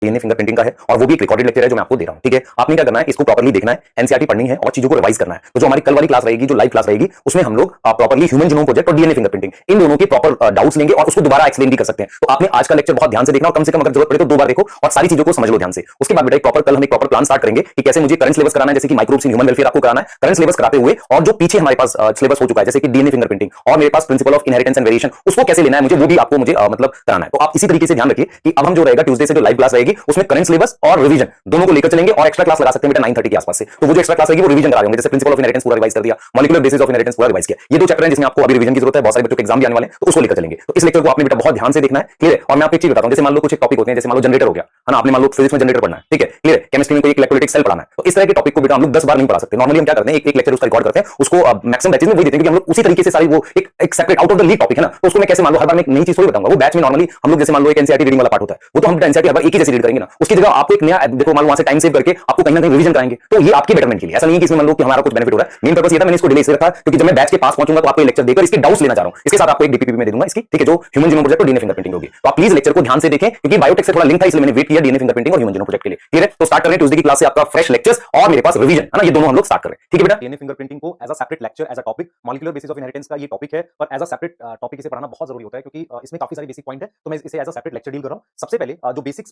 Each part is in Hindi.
डीएनए फिंगरप्रिंटिंग का है और वो भी एक रिकॉर्डेड लेक्चर है जो मैं आपको दे रहा हूं। ठीक है, आपने क्या करना है, इसको प्रॉपर्ली देखना है, एनसीईआरटी पढ़नी है और चीजों को रिवाइज करना है। तो जो हमारी कल वाली क्लास रहेगी, जो लाइव क्लास रहेगी, उसमें हम लोग प्रॉपर्ली ह्यूमन जीनोम प्रोजेक्ट और डीएनए फिंगरप्रिंटिंग इन दोनों के प्रॉपर डाउट्स लेंगे और उसको दोबारा एक्सप्लेन भी कर सकते हैं। तो आपने आज का लेक्चर बहुत ध्यान से देखना और कम से कम अगर जरूरत पड़े तो 2 बार देखो और सारी चीजों को समझ लो ध्यान से। उसके बाद बेटा कल हम एक प्रॉपर प्लान स्टार्ट करेंगे कि कैसे मुझे करंट सिलेबस कराना है, जैसे कि माइक्रोब्स इन ह्यूमन वेलफेयर आपको कराना है, करंट सिलेबस कराते हुए और जो पीछे हमारे पास सिलेबस हो चुका है जैसे कि डीएनए फिंगरप्रिंटिंग और मेरे पास principle of inheritance and variation, उसको कैसे लेना है मुझे, वो भी आपको मुझे मतलब कराना है। तो आप इसी तरीके से ध्यान रखिए कि अब हम जो रहेगा ट्यूसडे से जो लाइव क्लास रहेगी उसमें करंट सिलेबस और रिवीजन दोनों को लेकर चलेंगे और एक्स्ट्रा क्लास लगा सकते हैं बेटा 9:30 के आसपास से। तो वो जो एक्स्ट्रा क्लास रहेगी वो रिवीजन करा देंगे, जैसे प्रिंसिपल ऑफ इनहेरिटेंस पूरा रिवाइज कर दिया, मॉलिक्यूलर बेसिस ऑफ इनहेरिटेंस पूरा रिवाइज किया। ये 2 चैप्टर हैं जिसमें आपको अभी रिवीजन की जरूरत है, बहुत सारे बच्चों के एग्जाम भी आने वाले हैं, तो उसको लेकर चलेंगे। तो इस लेक्चर को आपने बेटा बहुत ध्यान से देखना है, क्लियर है। और मैं आपको एक चीज बताता हूं, जैसे मान लो कुछ एक टॉपिक होते हैं, जैसे मान लो जनरेटर हो गया है ना, आपने मान लो फिजिक्स में जनरेटर पढ़ना है, ठीक है, क्लियर है, केमिस्ट्री में कोई एक इलेक्ट्रोलाइटिक सेल पढ़ना है, तो इस तरह के टॉपिक को बेटा हम लोग 10 बार नहीं पढ़ा सकते। नॉर्मली हम क्या करते हैं, एक लेक्चर उसका रिकॉर्ड करते हैं, उसको मैक्सिमम बैचेस में वही देते हैं कि हम लोग उसी तरीके से सारी वो एक separate out of the league topic है ना, तो उसको मैं कैसे मान लो हर बार मैं एक नई चीज थोड़ी बताऊंगा। वो बैच में नॉर्मली हम लोग जैसे मान लो एक एनसीईआरटी रीडिंग वाला पार्ट होता है, वो तो हम एनसीईआरटी हर बार एक ही जैसे रीड करेंगे ना, उसकी जगह आपको एक नया देखो मान लो वहां से टाइम सेव करके आपको कहीं ना कहीं रिवीजन कराएंगे, तो ये आपके बेटरमेंट के लिए, ऐसा नहीं है कि इसमें मान लो कि हमारा कुछ बेनिफिट हो रहा है। मेन पर्पस ये था, मैंने इसको डिले इसलिए रखा क्योंकि जब मैं बैच के पास पहुंचूंगा तो आपको लेक्चर देकर इसके डाउट्स लेना चाह रहा हूं, इसके साथ आपको एक डीपीपी में दे दूंगा इसकी, ठीक है, जो ह्यूमन जीनोम प्रोजेक्ट और डीएनए फिंगरप्रिंटिंग होगी। तो आप प्लीज लेक्चर को ध्यान से देखें क्योंकि बायोटेक से थोड़ा लिंक था, इसलिए मैंने वेट किया डीएनए फिंगरप्रिंटिंग और ह्यूमन जीनोम प्रोजेक्ट के लिए, क्लियर है। तो स्टार्ट कर रहे हैं ट्यूसडे की क्लास से आपका फ्रेश लेक्चर्स और मेरे पास रिवीजन है ना, ये दोनों हम लोग स्टार्ट कर रहे हैं, ठीक है बेटा। डीएनए फिंगरप्रिंटिंग को as a separate lecture, as a topic, molecular basis of inheritance का ये टॉपिक है और एज अ सेपरेट टॉपिक इसे पढ़ाना बहुत जरूरी होता है क्योंकि इसमें काफी सारी बेसिक पॉइंट है, तो मैं इसे as a separate lecture deal कर रहा हूं। सबसे पहले जो बेसिक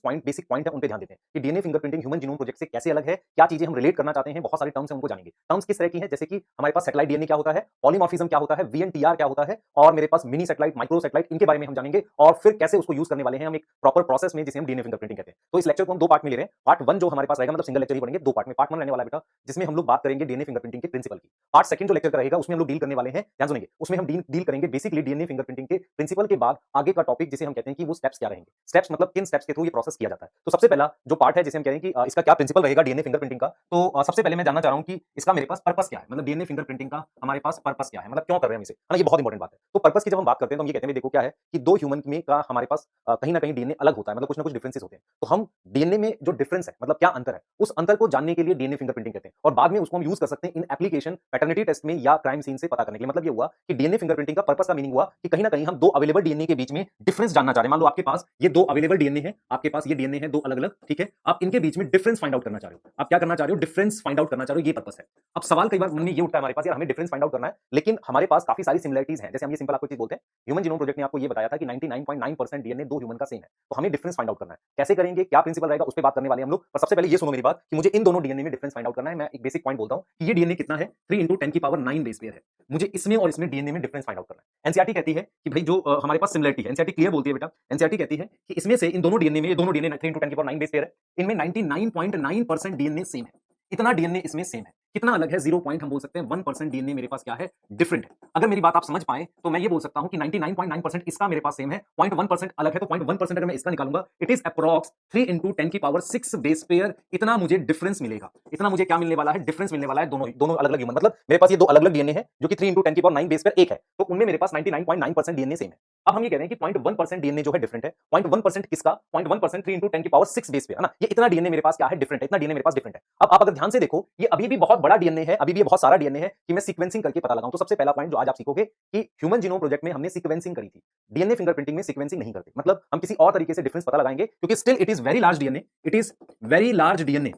पॉइंट है उन पे ध्यान देते हैं कि DNA fingerprinting human genome project से कैसे अलग है, क्या चीजें हम रिलेट करना चाहते हैं, बहुत सारे टर्म्स हैं उनको जानेंगे। टर्म्स किस तरह की हैं, जैसे कि हमारे पास सैटेलाइट डीएनए क्या होता है, पॉलीमॉर्फिज्म क्या होता है, वीएनटीआर क्या होता है, और मेरे पास मिनी सैटेलाइट, माइक्रो सैटेलाइट, इनके बारे में हम जानेंगे और फिर कैसे उसको यूज करने वाले हैं हम एक प्रॉपर प्रोसेस में जिसे हम डीएनए फिंगरप्रिंटिंग कहते हैं। तो इस लेक्चर को हम 2 पार्ट में ले रहे हैं। पार्ट 1 जो हमारे पास रहेगा, मतलब सिंगल लेक्चर ही पढ़ेंगे, 2 पार्ट में। पार्ट 1 रहने वाला है बेटा जिसमें हम लोग बात करेंगे डीएनए फिंगरप्रिंटिंग के प्रिंसिपल की। पार्ट 2 जो लेक्चर का रहेगा उसमें हम लोग डील करने वाले हैं, ध्यान सुनेंगे, उसमें हम डील करेंगे बेसिकली डीएनए फिंगरप्रिंटिंग के प्रिंसिपल के बाद आगे का टॉपिक जिसे हम कहते हैं कि वो स्टेप्स क्या रहेंगे, स्टेप्स मतलब किन स्टेप्स के थ्रू ये प्रोसेस किया जाता है। तो सबसे पहला जो पार्ट है जिसे हम कह रहे हैं कि इसका क्या प्रिंसिपल रहेगा डीएनए फिंगरप्रिंटिंग का, तो सबसे पहले मैं जानना चाह रहा हूं कि इसका मेरे पास पर्पस क्या है, मतलब डीएनए फिंगरप्रिंटिंग का हमारे पास पर्पस क्या है, मतलब क्यों कर रहे हैं हम इसे, है ना, ये बहुत इंपॉर्टेंट बात है। तो पर्पस की जब हम बात करते हैं तो हम ये कहते हैं देखो क्या है कि 2 ह्यूमन में का हमारे पास कहीं ना कहीं डीएनए अलग होता है, मतलब कुछ ना कुछ डिफरेंसेस होते हैं, तो हम डीएनए में जो डिफरेंस है, मतलब क्या अंतर है, उस अंतर को जानने के लिए डीएनए फिंगरप्रिंटिंग कहते हैं और बाद में उसको हम यूज कर सकते हैं इन एप्लीकेशन पैटर्निटी टेस्ट में या क्राइम सीन से पता करने के लिए। मतलब ये हुआ कि डीएनए फिंगरप्रिंटिंग का पर्पस का मीनिंग हुआ कि कहीं ना कहीं हम 2 अवेलेबल डीएनए के बीच में डिफरेंस जानना चाह रहे हैं। मान लो आपके पास ये 2 अवेलेबल डीएनए है, आपके पास ये डीएनए है 2 अलग अलग, ठीक है, आप इनके बीच में डिफरेंस फाइंड आउट करना चाह रहे हो, आप क्या करना चाह रहे हो, डिफरेंस फाइंड आउट करना चाह रहे हो, ये पर्पस है। अब सवाल कई बार मन में ये उठता है हमारे पास, यार हमें डिफरेंस फाइंड आउट करना है लेकिन हमारे पास काफी सारी सिमिलरिटीज हैं, जैसे हम ये सिंपल आपको चीज बोलते हैं, ह्यूमन जीनोम प्रोजेक्ट ने आपको ये बताया था कि 99.9% डीएनए 2 ह्यूमन का सेम है, तो हमें डिफरेंस फाइंड आउट करना है, कैसे करेंगे, क्या प्रिंसिपल रहेगा, उस पे बात करने वाले हम लोग। पर सबसे पहले ये सुनो मेरी बात कि मुझे इन दोनों डीएनए में डिफरेंस फाइंड आउट करना है। मैं एक बेसिक पॉइंट बोलता हूं कि ये डीएनए कितना है, 3 × 10⁹ बेस पेयर है, मुझे इसमें और इसमें डीएनए में डिफरेंस फाइंड आउट करना है। एनसीईआरटी कहती है कि भाई जो हमारे पास सिमिलरिटी है, एनसीईआरटी क्लियर बोलती है बेटा, एनसीईआरटी कहती है कि इसमें से इन दोनों डीएनए में, ये दोनों डीएनए 3 × 10⁹ बेस पेयर है, इनमें 99.9% डीएनए सेम है, इतना डीएनए इसमें सेम है। कितना अलग है, 0 पॉइंट हम बोल सकते हैं 1% डीएनए मेरे पास क्या है, डिफरेंट है। अगर मेरी बात आप समझ पाए तो मैं ये बोल सकता हूं कि 99.9% इसका मेरे पास सेम है, 0.1% अलग है, तो 0.1% अगर मैं इसका निकालूंगा it is approx 3 × 10⁶ base pair, इतना मुझे डिफरेंस मिलेगा। इतना मुझे क्या मिलने वाला है, डिफरेंस मिलने वाला है, दोनों अलग अलग ह्यूमन, मतलब मेरे पास ये 2 अलग अलग डीएनए है जो कि 3 × 10⁹ बेस पेयर एक है, तो उनमें मेरे पास 99.9% डीएनए सेम है। अब हम ये कह रहे हैं कि 0.1% डीएनए जो है डिफरेंट है, 0.1% किसका, 0.1% 3 × 10⁶ बेस पेयर है ना, ये इतना डीएनए मेरे पास क्या है, डिफरेंट है, इतना डीएनए मेरे पास डिफरेंट है। अब आप अगर ध्यान से देखो ये अभी भी बहुत बड़ा डीएनए है, अभी भी बहुत सारा डीएनए है कि मैं सीक्वेंसिंग करके पता लगाऊं। तो सबसे पहला पॉइंट जो आज आप सीखोगे कि ह्यूमन जीनोम प्रोजेक्ट में हमने सीक्वेंसिंग करी थी, डीएनए फिंगरप्रिंटिंग में सीक्वेंसिंग नहीं करते, मतलब हम किसी और तरीके से डिफरेंस पता लगाएंगे क्योंकि still it is very large DNA, it is very large DNA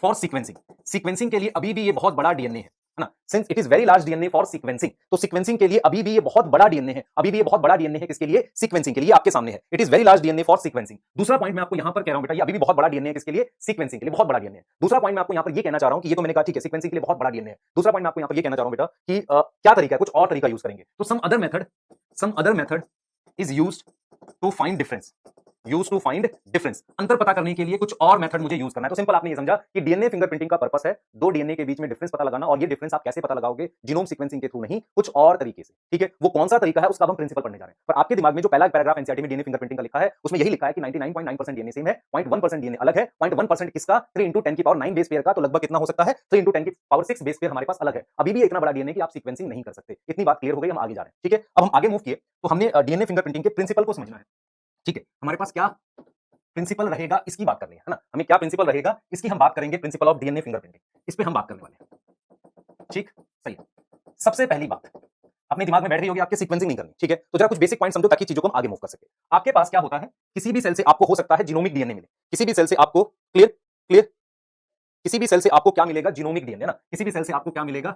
for sequencing. Sequencing के लिए अभी भी ये बहुत बड़ा डीएनए है ना, since it is very large DNA for sequencing, तो सीक्वेंसिंग के लिए अभी भी ये बहुत बड़ा डीएनए है, अभी भी ये बहुत बड़ा डीएनए है किसके लिए, सीक्वेंसिंग के लिए, आपके सामने है, it is very large DNA for sequencing. दूसरा पॉइंट मैं आपको यहां पर कह रहा हूं बेटा, ये अभी भी बहुत बड़ा डीएनए है किसके लिए, सीक्वेंसिंग के लिए, बहुत बड़ा डीएनए है। दूसरा पॉइंट मैं आपको यहां पर ये कहना चाह रहा हूं कि ये तो मैंने कहा ठीक है सीक्वेंसिंग के लिए बहुत बड़ा डीएनए है, दूसरा पॉइंट मैं आपको यहां पर ये कहना चाह रहा हूं बेटा कि क्या तरीका है, कुछ और तरीका यूज करेंगे, तो some other method is used to find difference, अंतर पता करने के लिए कुछ और मेथड मुझे यूज करना है। तो सिंपल आपने ये समझा कि डीएनए फिंगरप्रिंटिंग का पर्पस है 2 डीएनए के बीच में डिफरेंस पता लगाना, और ये डिफरेंस आप कैसे पता लगाओगे, जीनोम सीक्वेंसिंग के थ्रू नहीं, कुछ और तरीके से, ठीक है। वो कौन सा तरीका है उसका हम प्रिंसिपल पढ़ने जा रहे हैं, पर आपके दिमाग में जो पहला पैराग्राफ एनसीईआरटी में डीएनए फिंगरप्रिंटिंग का लिखा है उसमें यही लिखा है कि 99.9% डीएनए सेम है, 0.1% डीएनए अलग है, 0.1% किसका, 3 × 10⁹ बेस पेयर का, तो लगभग कितना हो सकता है, 3 × 10⁶ बेस पेयर हमारे पास अलग है। अभी भी इतना बड़ा डीएनए कि आप सीक्वेंसिंग नहीं कर सकते। इतनी बात क्लियर हो गई, हम आगे जा रहे हैं, ठीक है। अब हम आगे मूव किए तो हमने डीएनए फिंगरप्रिंटिंग के प्रिंसिपल को समझना है, ठीक है। हमारे पास क्या प्रिंसिपल रहेगा इसकी बात करनी है ना, हमें क्या प्रिंसिपल रहेगा इसकी हम बात करेंगे, प्रिंसिपल ऑफ डीएनए फिंगरप्रिंटिंग, इस पे हम बात करने वाले हैं, ठीक, सही है। सबसे पहली बात अपने दिमाग में बैठ रही होगी, आपके सीक्वेंसिंग नहीं करनी, ठीक है, तो जरा कुछ बेसिक पॉइंट समझो ताकि चीजों को हम आगे मूव कर सके। आपके पास क्या होता है, किसी भी सेल से आपको हो सकता है जीनोमिक डीएनए मिले, किसी भी सेल से आपको क्लियर क्लियर किसी भी सेल से आपको क्या मिलेगा? जीनोमिक डीएनए ना, किसी भी सेल से आपको क्या मिलेगा?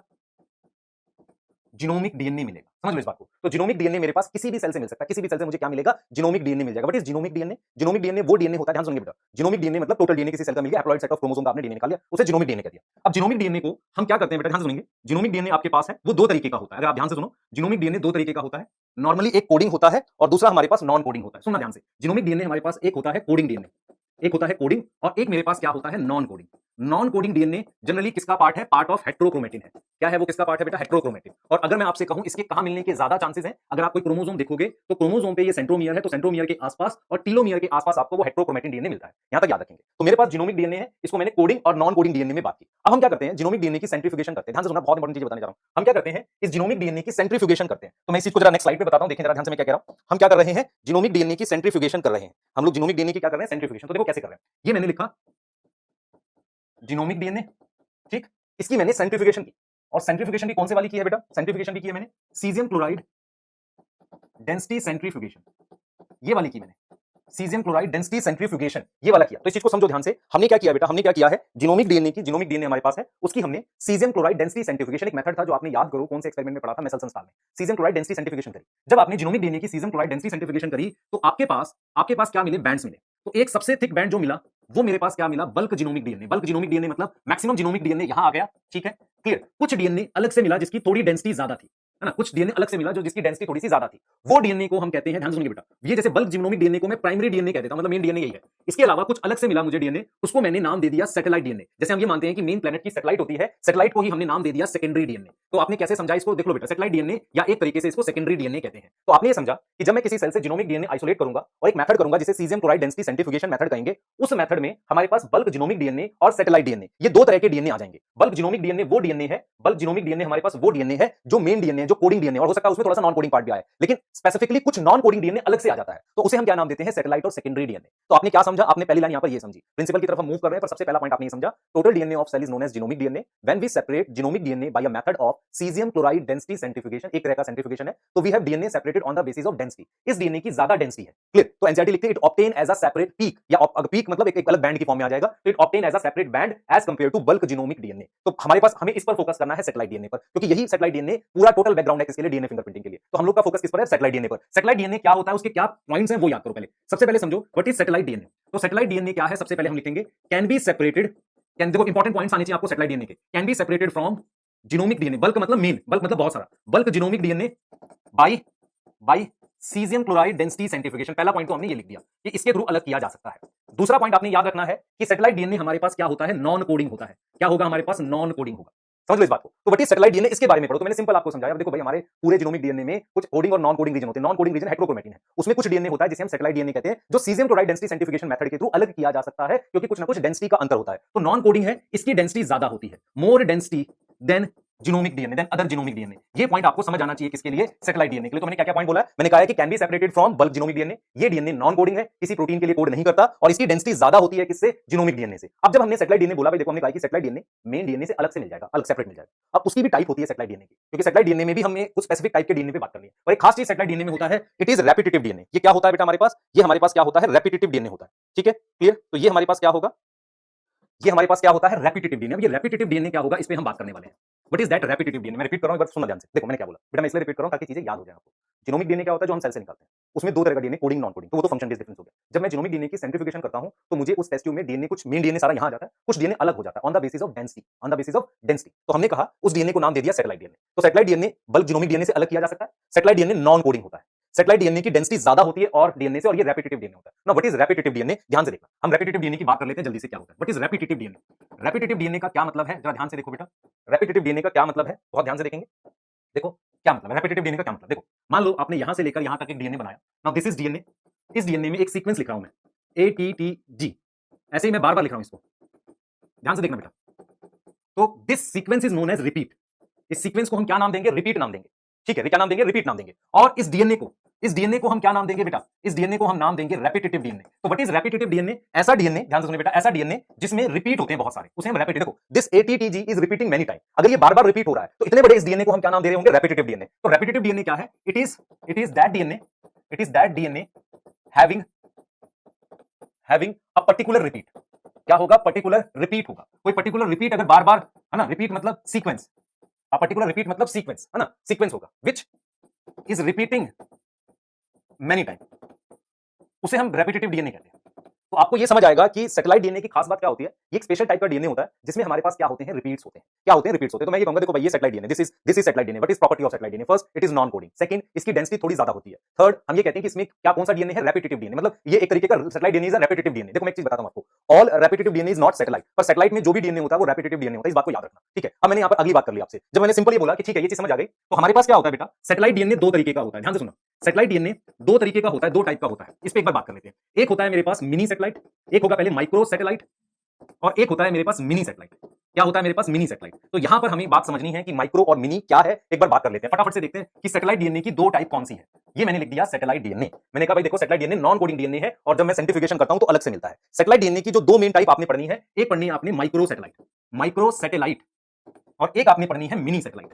जीनोमिक डीएनए मिलेगा। समझ लो इस बात को। तो जीनोमिक डीएनए मेरे पास किसी भी सेल से मिल सकता है, किसी भी सेल से मुझे क्या मिलेगा? जीनोमिक डीएनए मिल जाएगा। What is genomic DNA? Genomic DNA वो डीएनए होता है, ध्यान सुनिए बेटा। जीनोमिक डीएनए मतलब टोटल डीएनए किसी सेल का मिल गया, हैप्लॉइड सेट ऑफ क्रोमोसोम का आपने डीएनए निकाल लिया, उसे जीनोमिक डीएनए कह दिया। अब जीनोमिक डीएनए को हम क्या करते हैं बेटा, ध्यान से सुनेंगे। जीनोमिक डीएनए आपके पास है, वो दो तरीके का होता है। अगर आप ध्यान से सुनो, जीनोमिक डीएनए दो तरीके का होता है। नॉर्मली एक कोडिंग होता है और दूसरा हमारे पास नॉन कोडिंग होता है। सुनना ध्यान से, जीनोमिक डीएनए हमारे पास एक होता है कोडिंग डीएनए, एक होता है कोडिंग, और एक मेरे पास क्या होता है? Non coding. Non coding DNA generally किसका पार्ट है? पार्ट ऑफ हेट्रोक्रोमेटिन है। क्या है वो? किसका पार्ट है बेटा? हेट्रोक्रोमेटिन। और अगर मैं आपसे कहूं इसके कहां मिलने के ज्यादा चांसेस हैं, अगर आप कोई क्रोमोसोम देखोगे तो क्रोमोसोम पे ये सेंट्रोमियर है, तो सेंट्रोमियर के आसपास और टीलोमियर के आसपास आपको वो हेट्रोक्रोमेटिन डीएनए मिलता है। यहां तक याद रखेंगे। तो मेरे पास जीनोमिक डीएनए है, इसको मैंने कोडिंग और नॉन कोडिंग डीएनए में बात की। अब हम क्या करते हैं? जीनोमिक डीएनए की सेंट्रीफ्यूगेशन करते हैं। ध्यान से सुनना, बहुत इंपॉर्टेंट चीज बताने जा रहा हूं। हम क्या करते हैं? इस जीनोमिक डीएनए की सेंट्रीफ्यूगेशन करते हैं। तो मैं इस चीज को जरा नेक्स्ट स्लाइड पे बताता हूं, देखें जरा ध्यान से मैं क्या कह रहा हूं। हम क्या कर रहे हैं? जीनोमिक डीएनए की सेंट्रीफ्यूगेशन कर रहे हैं। हम लोग जीनोमिक डीएनए की क्या कर रहे हैं? सेंट्रीफ्यूगेशन। तो देखो कैसे कर रहे हैं। ये मैंने लिखा जीनोमिक डीएनए, ठीक, इसकी मैंने सेंट्रीफ्यूगेशन की। और सेंट्रीफ्यूगेशन भी कौन से वाली की है बेटा? सेंट्रीफ्यूगेशन भी की है मैंने सीजियम क्लोराइड डेंसिटी सेंट्रीफ्यूगेशन, ये वाली की मैंने सीजियम क्लोराइड डेंसिटी सेंट्रीफ्यूगेशन, ये वाला किया। तो इस चीज को समझो ध्यान से। हमने क्या किया बेटा? हमने क्या किया है? जीनोमिक डीएनए की, जीनोमिक डीएनए हमारे पास है, उसकी हमने सीजियम क्लोराइड डेंसिटी सेंट्रीफ्यूगेशन, एक मेथड था जो आपने याद करो कौन से एक्सपेरिमेंट में पढ़ा था, मेसल्सन स्टाल में। सीजियम क्लोराइड डेंसिटी सेंट्रीफ्यूगेशन करी। जब आपने जीनोमिक डीएनए की सीजियम क्लोराइड डेंसिटी सेंट्रीफ्यूगेशन करी तो आपके पास क्या मिले? बैंड्स मिले। तो एक सबसे थिक बैंड जो मिला वो मेरे पास क्या मिला? Bulk genomic DNA. Bulk genomic DNA मतलब मैक्सिमम जीनोमिक डीएनए यहां आ गया, ठीक है, क्लियर। कुछ डीएनए अलग से मिला जिसकी थोड़ी डेंसिटी ज्यादा थी, है ना, कुछ डीएनए अलग से मिला जो जिसकी डेंसिटी थोड़ी सी ज्यादा थी। वो डीएनए को हम कहते हैं, ध्यान सुनिए बेटा, ये जैसे बल्क जीनोमिक डीएनए को मैं प्राइमरी डीएनए कह देता हूं, मतलब मेन डीएनए यही है। इसके अलावा कुछ अलग से मिला मुझे डीएनए, उसको मैंने नाम दे दिया सैटेलाइट डीएनए। जैसे हम ये मानते हैं कि मेन प्लैनेट की सैटेलाइट होती है, सैटेलाइट को ही हमने नाम दे दिया सेकेंडरी डीएनए। तो आपने कैसे समझा इसको? देख लो बेटा, सैटेलाइट डीएनए या एक तरीके से इसको सेकेंडरी डीएनए कहते हैं। तो आपने ये समझा कि जब मैं किसी सेल से जीनोमिक डीएनए आइसोलेट करूंगा और एक मेथड करूंगा जिसे caesium chloride density centrifugation method कहेंगे, उस मेथड में हमारे पास बल्क जीनोमिक डीएनए और सैटेलाइट डीएनए, ये दो तरह के डीएनए आ जाएंगे। बल्क जीनोमिक डीएनए वो डीएनए है, बल्क जीनोमिक डीएनए हमारे पास वो डीएनए है जो मेन डीएनए है, जो कोडिंग डीएनए, और हो सकता है उसमें थोड़ा सा नॉन कोडिंग पार्ट भी आए, लेकिन स्पेसिफिकली कुछ नॉन कोडिंग डीएनए अलग से आ जाता है, तो उसे हम क्या नाम देते हैं? सैटेलाइट और सेकेंडरी डीएनए। तो आपने क्या समझा? आपने पहली लाइन यहां पर ये समझी, प्रिंसिपल की तरफ हम मूव कर रहे हैं, पर सबसे पहला पॉइंट आपने ये समझा, total DNA of cell is known as genomic DNA when we separate genomic DNA by a method of caesium chloride density centrifugation. एक तरह का सेंट्रीफ्यूगेशन है, तो we have DNA separated on the basis of density. इस डीएनए की ज्यादा डेंसिटी है, क्लियर। तो एनसीईआरटी लिखते हैं it obtain as a separate peak, या पीक मतलब एक अलग बैंड की फॉर्म में आ जाएगा, तो it obtain as a separate band as compare to bulk genomic DNA. तो हमारे पास हमें इस पर फोकस करना है, सैटेलाइट डीएनए पर, क्योंकि यही सैटेलाइट डीएनए पूरा टोटल बैकग्राउंड है किसके लिए? डीएनए फिंगरप्रिंटिंग के लिए। तो हम लोग का फोकस किस पर है? सैटेलाइट डीएनए पर। सैटेलाइट डीएनए क्या होता है, उसके क्या पॉइंट्स हैं वो याद करो पहले। सबसे पहले समझो व्हाट इज सैटेलाइट डीएनए। तो सैटेलाइट डीएनए क्या है? सबसे पहले हम लिखेंगे कैन बी सेपरेटेड, कैन, देखो इंपॉर्टेंट पॉइंट्स आने चाहिए आपको सैटेलाइट डीएनए के। Can be separated from genomic DNA, bulk मतलब मेन, बल्क मतलब बहुत सारा, bulk genomic DNA bye caesium chloride density centrifugation. पहला पॉइंट तो हमने ये लिख दिया कि इसके थ्रू अलग किया जा सकता है। दूसरा पॉइंट आपने याद रखना है कि सैटेलाइट डीएनए हमारे पास क्या होता है? नॉन कोडिंग होता है। क्या होगा हमारे पास? नॉन कोडिंग होगा। समझ लो इस बात को। तो व्हाट इज सैटेलाइट डीएनए, इसके बारे में पढ़ो। तो मैंने सिंपल आपको समझाया। अब देखो भाई, हमारे पूरे जीनोमिक डीएनए में कुछ कोडिंग और नॉन कोडिंग रीजन होते हैं। नॉन कोडिंग रीजन हेट्रोक्रोमेटिन है, उसमें कुछ डीएनए होता है जिसे हम सैटेलाइट डीएनए कहते हैं, जो caesium chloride density centrifugation method के थ्रू अलग किया जा सकता है, क्योंकि कुछ ना कुछ डेंसिटी का अंतर होता है। तो नॉन कोडिंग है, इसकी डेंसिटी ज्यादा होती है, more density than genomic DNA, than other genomic DNA. ये पॉइंट आपको समझ आना चाहिए किसके लिए? सैटेलाइट डीएनए के लिए। तो मैंने क्या क्या पॉइंट बोला है? मैंने कहा है कि can be separated from bulk genomic DNA, ये डीएनए नॉन कोडिंग है, किसी प्रोटीन के लिए कोड नहीं करता, और इसकी डेंसिटी ज्यादा होती है किससे? जीनोमिक डीएनए से। अब जब हमने सैटेलाइट डीएनए बोला भाई, देखो हमने कहा कि सैटेलाइट डीएनए मेन डीएनए से अलग से मिल जाएगा, अलग सेपरेट मिल जाएगा। अब उसकी भी टाइप होती है सैटेलाइट डीएनए की, क्योंकि सैटेलाइट डीएनए में भी हमें कुछ स्पेसिफिक टाइप के डीएनए पे बात करनी है। और एक खास चीज सैटेलाइट डीएनए में होता है, इट इज रेपिटेटिव डीएनए। ये क्या होता है बेटा हमारे पास? ये हमारे पास क्या होता है? रेपिटेटिव डीएनए होता है, ठीक है, क्लियर। तो ये हमारे पास क्या होगा? ये हमारे पास क्या होता है? Repetitive DNA. अब ये रेपिटेटिव डीएनए क्या होगा, इस पे हम बात करने वाले हैं। What is that repetitive DNA? मैं रिपीट कर रहा हूं, एक बार सुनना ध्यान से। देखो मैंने क्या बोला बेटा, मैं इसलिए रिपीट कर रहा हूं ताकि चीजें याद हो जाए आपको। जीनोमिक डीएनए क्या होता है? जो हम सेल से निकालते हैं, उसमें दो तरह का डीएनए, कोडिंग नॉन कोडिंग, तो वो तो फंक्शन बेस्ड डिफरेंस हो गया। जब मैं जीनोमिक डीएनए की सेंट्रीफ्यूगेशन करता हूं तो मुझे उस टेस्ट ट्यूब में डीएनए, कुछ मेन डीएनए सारा यहां आ जाता है, कुछ डीएनए अलग हो जाता है on the basis of density, on the basis of density. तो हमने कहा उस डीएनए को नाम दे दिया सैटेलाइट डीएनए। तो satellite DNA bulk genomic DNA से अलग किया जा सकता है। सैटेलाइट डीएनए नॉन कोडिंग होता है। सैटेलाइट डीएनए की डेंसिटी ज्यादा होती है और डीएनए से, और ये रेपिटेटिव डीएनए होता है ना। What is repetitive DNA? ध्यान से देखना, हम रेपिटेटिव डीएनए की बात कर लेते हैं जल्दी से, क्या होता है? What is repetitive DNA? Repetitive DNA का क्या मतलब है, जरा ध्यान से देखो बेटा। रेपिटेटिव डीएनए का क्या मतलब है, बहुत ध्यान से देखेंगे। देखो क्या मतलब है रेपिटेटिव डीएनए का, क्या मतलब? देखो मान लो आपने यहां से लेकर यहां तक एक डीएनए बनाया। Now this is DNA. इस डीएनए में एक सीक्वेंस लिख रहा हूं मैं, ATTG, ऐसे ही मैं बार बार लिख रहा हूं इसको, ध्यान से देखना बेटा। तो this sequence is known as repeat. इस सीक्वेंस को हम क्या नाम देंगे? रिपीट नाम देंगे, ठीक है। क्या नाम देंगे? रिपीट नाम देंगे। और इस डीएनए को हम क्या नाम देंगे बेटा? इस डीएनए को हम नाम देंगे रेपिटेटिव डीएनए। तो व्हाट इज रेपिटेटिव डीएनए? ऐसा डीएनए, ध्यान से सुनिए बेटा, ऐसा डीएनए जिसमें रिपीट होते हैं बहुत सारे, उसे हम रेपिटेटिव। देखो this ATTG is repeating many time. अगर ये बार बार रिपीट हो रहा है तो इतने बड़े इस डीएनए को हम क्या नाम दे रहे होंगे? Repetitive DNA. तो रेपिटेटिव डीएनए क्या है? It is that DNA having a particular repeat. क्या होगा? पर्टिकुलर रिपीट होगा। कोई पर्टिकुलर रिपीट अगर बार बार, है ना, रिपीट मतलब सीक्वेंस, अ पर्टिकुलर रिपीट मतलब सीक्वेंस, है ना, सीक्वेंस होगा which is repeating many time, उसे हम रेपिटेटिव डीएनए कहते हैं। तो आपको ये समझ आएगा कि सैटेलाइट डीएनए की खास बात क्या होती है। ये एक स्पेशल टाइप का डीएनए होता है जिसमें हमारे पास क्या होते हैं? रिपीट्स होते हैं। क्या होते हैं? रिपीट्स होते हैं। तो मैं ये कहूंगा, देखो भाई, ये satellite DNA, this is satellite DNA. What is property of satellite DNA? First, it is non coding. Second, इसकी डेंसिटी थोड़ी ज्यादा होती है। थर्ड, हम ये कहते हैं कि इसमें क्या, कौन सा डीएनए है? Repetitive DNA. मतलब ये एक तरीके का satellite DNA is a repetitive DNA. देखो मैं एक चीज बताता हूं आपको, all repetitive DNA is not satellite, पर सैटेलाइट में जो भी डीएनए होता है वो रेपिटेटिव डीएनए होता है। इस बात को याद रखना, ठीक है। अब मैंने यहां पर अगली बात कर ली आपसे, जब मैंने सिंपल ये बोला कि ठीक है, ये चीज समझ आ गई, तो हमारे पास क्या होता है बेटा? सैटेलाइट डीएनए दो तरीके का होता है। ध्यान से सुनो, सैटेलाइट डीएनए दो तरीके का होता है, दो टाइप का होता है। इस पे एक बार बात कर लेते हैं। एक होता है मेरे पास मिनी सैटेलाइट, एक होगा पहले माइक्रो सैटेलाइट, और एक होता है मेरे पास मिनी सैटेलाइट। क्या होता है मेरे पास? Mini satellite. तो यहां पर हमें बात समझनी है कि माइक्रो और मिनी क्या है, एक बार बात कर लेते हैं। फटाफट से देखते हैं कि सैटेलाइट डीएनए की दो टाइप कौन सी है। ये मैंने लिख दिया सैटेलाइट डीएनए। मैंने कहा भाई देखो, satellite DNA non coding DNA है, और जब मैं साइंटिफिकेशन करता हूं तो अलग से मिलता है। सैटेलाइट डीएनए की जो दो मेन टाइप आपने पढ़नी है, एक पढ़नी है आपने माइक्रो सैटेलाइट, माइक्रो सैटेलाइट, और एक आपने पढ़नी है मिनी सैटेलाइट,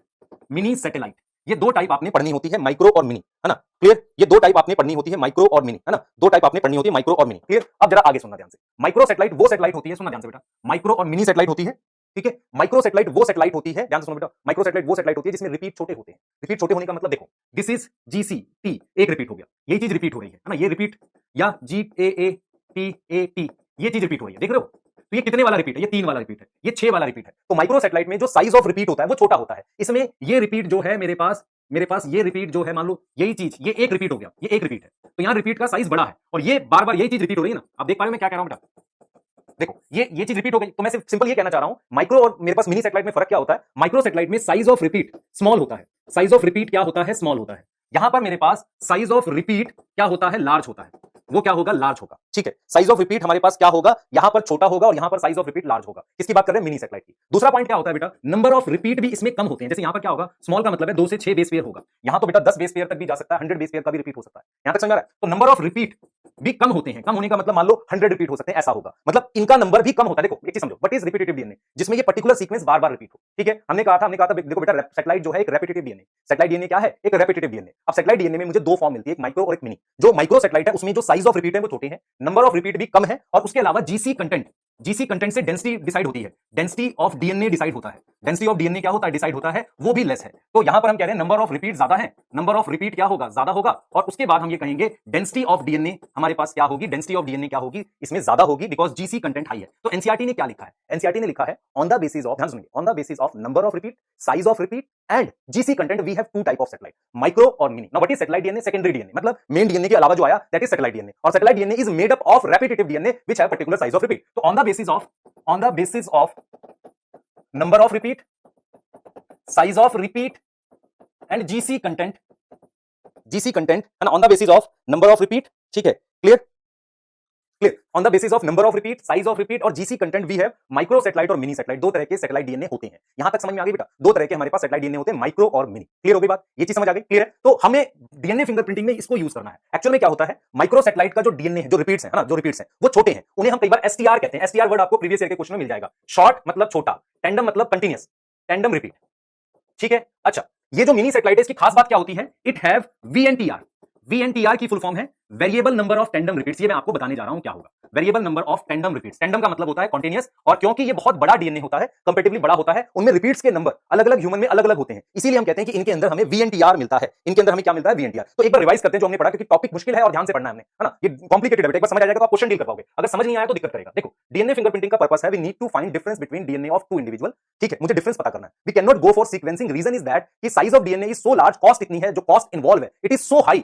मिनी सैटेलाइट। ये दो टाइप आपने पढ़नी होती है, माइक्रो और मिनी, है ना, क्लियर। ये दो टाइप आपने पढ़नी होती है, माइक्रो और मिनी, है ना, दो टाइप आपने पढ़नी होती है, माइक्रो और मिनी, क्लियर। अब जरा आगे सुनना ध्यान से। माइक्रो सैटेलाइट वो सैटेलाइट होती है, सुनना ध्यान से बेटा, माइक्रो और मिनी सैटेलाइट होती है, ठीक है। माइक्रो सैटेलाइट वो सैटेलाइट होती है, ध्यान से सुनो बेटा, माइक्रो सैटेलाइट वो सैटेलाइट होती है जिसमें रिपीट छोटे होते हैं। रिपीट छोटे होने का मतलब देखो, दिस इज GCT, एक रिपीट हो गया, ये चीज रिपीट हो रही है ना, ये रिपीट, या GAATAT, ये चीज रिपीट हो रही है, देख रहे हो। तो ये कितने वाला रिपीट है? ये 3 वाला रिपीट है, ये 6 वाला रिपीट है। तो माइक्रो सैटेलाइट में जो साइज ऑफ रिपीट होता है वो छोटा होता है। इसमें ये रिपीट जो है मेरे पास ये रिपीट जो है, मान लो यही चीज, ये एक रिपीट हो गया, ये एक रिपीट है, तो यहां रिपीट का साइज बड़ा है, और ये बार बार यही चीज रिपीट हो रही है ना। आप देख पा रहे हो मैं क्या कह रहा हूं बेटा? देखो, ये चीज रिपीट हो गई। तो मैं सिर्फ सिंपल ये कहना चाह रहा हूं, माइक्रो और मेरे पास मिनी सैटेलाइट में फर्क क्या होता है? माइक्रो सैटेलाइट में साइज ऑफ रिपीट स्मॉल होता है, साइज ऑफ रिपीट क्या होता है? स्मॉल होता है। यहां पर मेरे पास साइज ऑफ रिपीट क्या होता है? लार्ज होता है। वो क्या होगा? लार्ज होगा, ठीक है। साइज ऑफ रिपीट हमारे पास क्या होगा? यहां पर छोटा होगा, और यहां पर साइज ऑफ रिपीट लार्ज होगा। किसकी बात कर रहे हैं? मिनी सैटेलाइट की। दूसरा पॉइंट क्या होता है बेटा? नंबर ऑफ रिपीट भी इसमें कम होते हैं। जैसे यहां पर क्या होगा? स्मॉल का मतलब है 2 से 6 बेस पेयर होगा, यहां तो बेटा 10 बेस पेयर तक भी जा सकता है, 100 बेस पेयर का भी रिपीट हो सकता है। यहां तक समझ आ रहा है? तो नंबर ऑफ रिपीट भी कम होते हैं। कम होने का मतलब मान लो 100 रिपीट हो सकते हैं, ऐसा होगा, मतलब इनका नंबर भी कम होता है। देखो एक चीज समझो, व्हाट इज रिपीटेटिव डीएनए? जिसमें ये पर्टिकुलर सीक्वेंस बार बार रिपीट हो, ठीक है। हमने कहा था देखो बेटा, सैटेलाइट जो है एक रेपिटेटिव डीएनए। सैटेलाइट डीएनए क्या है? एक रेपिटेटिव डीएनए। अब सैटेलाइट डीएनए में मुझे दो फॉर्म मिलती है, एक माइक्रो और एक मिनी। जो माइक्रो सैटेलाइट है उसमें जो साइज ऑफ रिपीट है वो छोटे हैं, नंबर ऑफ रिपीट भी कम है, और उसके अलावा जीसी कंटेंट से डेंसिटी डिसाइड होती है, डेंसिटी ऑफ डीएनए डिसाइड होता है। डेंसिटी ऑफ डीएनए क्या होता है? डिसाइड होता है, वो भी लेस है। तो यहां पर हम कह रहे हैं नंबर ऑफ रिपीट ज्यादा है, नंबर ऑफ रिपीट क्या होगा? ज्यादा होगा। और उसके बाद हम ये कहेंगे डेंसिटी ऑफ डीएनए हमारे पास क्या होगी? डेंसिटी ऑफ डीएनए क्या होगी? इसमें ज्यादा होगी, बिकॉज जीसी कंटेंट हाई है। तो एनसीईआरटी ने क्या लिखा है? एनसीईआरटी ने लिखा है, ऑन द बेसिस ऑफ, ध्यान सुनिए, on the basis of number of repeat, size of repeat and GC content, we have two type of satellite, micro और mini. Now what is satellite DNA? Secondary DNA, मतलब मेन डीएनए के अलावा जो आया, दैट इज सैटेलाइट डीएनए। और satellite DNA is made up of repetitive DNA which have particular size of repeat. तो on the basis of number of repeat, size of repeat and GC content है ना, on the basis of number of repeat, ठीक है, clear. On the basis of number of repeat, size of repeat और GC content we have micro satellite और मिनी सैटेलाइट, दो तरह के सैटेलाइट डीएनए होते हैं। यहां तक समझ में आ गई बेटा? दो तरह के हमारे पास सैटेलाइट डीएनए होते हैं, माइक्रो और मिनी। क्लियर हो गई बात? ये चीज समझ आ गई? क्लियर है? तो हमें डीएनए फिंगरप्रिंटिंग में इसको यूज करना है। एक्चुअल में क्या होता है, माइक्रो सैटेलाइट का जो डीएनए है, जो रिपीट्स है ना, जो रिपीट्स है वो छोटे हैं, उन्हें हम कई बार एसटीआर कहते हैं। एसटीआर वर्ड आपको प्रीवियस ईयर के क्वेश्चन में मिल जाएगा। शॉर्ट मतलब छोटा, टेंडम मतलब कंटिन्यूअस, टेंडम रिपीट, ठीक है। अच्छा, ये जो मिनी सैटेलाइट है इसकी खास बात क्या होती है? It have VNTR. वीएनटीआर की फुल फॉर्म है variable number of tandem repeats. ये मैं आपको बताने जा रहा हूं क्या होगा, variable number of tandem repeats. Tandem का मतलब होता है कॉन्टिन्यूअस, और क्योंकि ये बहुत बड़ा डीएनए होता है, कंपैरेटिवली बड़ा होता है, उनमें रिपीट्स के नंबर अलग अलग ह्यूमन में अलग अलग होते हैं, इसीलिए हम कहते हैं कि इनके अंदर हमें वीएनटीआर मिलता है। इनके अंदर हमें क्या मिलता है? वीएनटीआर। तो एक बार रिवाइज करते हैं जो हमने पढ़ा, क्योंकि टॉपिक मुश्किल है और ध्यान से पढ़ना है हमने, है ना, ये कॉम्प्लिकेटेड है, एक बार समझ आ जाएगा तो आप क्वेश्चन डील कर पाओगे। अगर समझ नहीं आया तो दिक्कत करेगा। देखो, डीएनए फिंगरप्रिंटिंग का पर्पस है, we need to find difference between DNA of two individual, ठीक है, मुझे डिफरेंस पता करना है। We can not go for sequencing, reason is that कि size of DNA is so large, cost इतनी है, जो कॉस्ट इन्वॉल्व है, it is so high,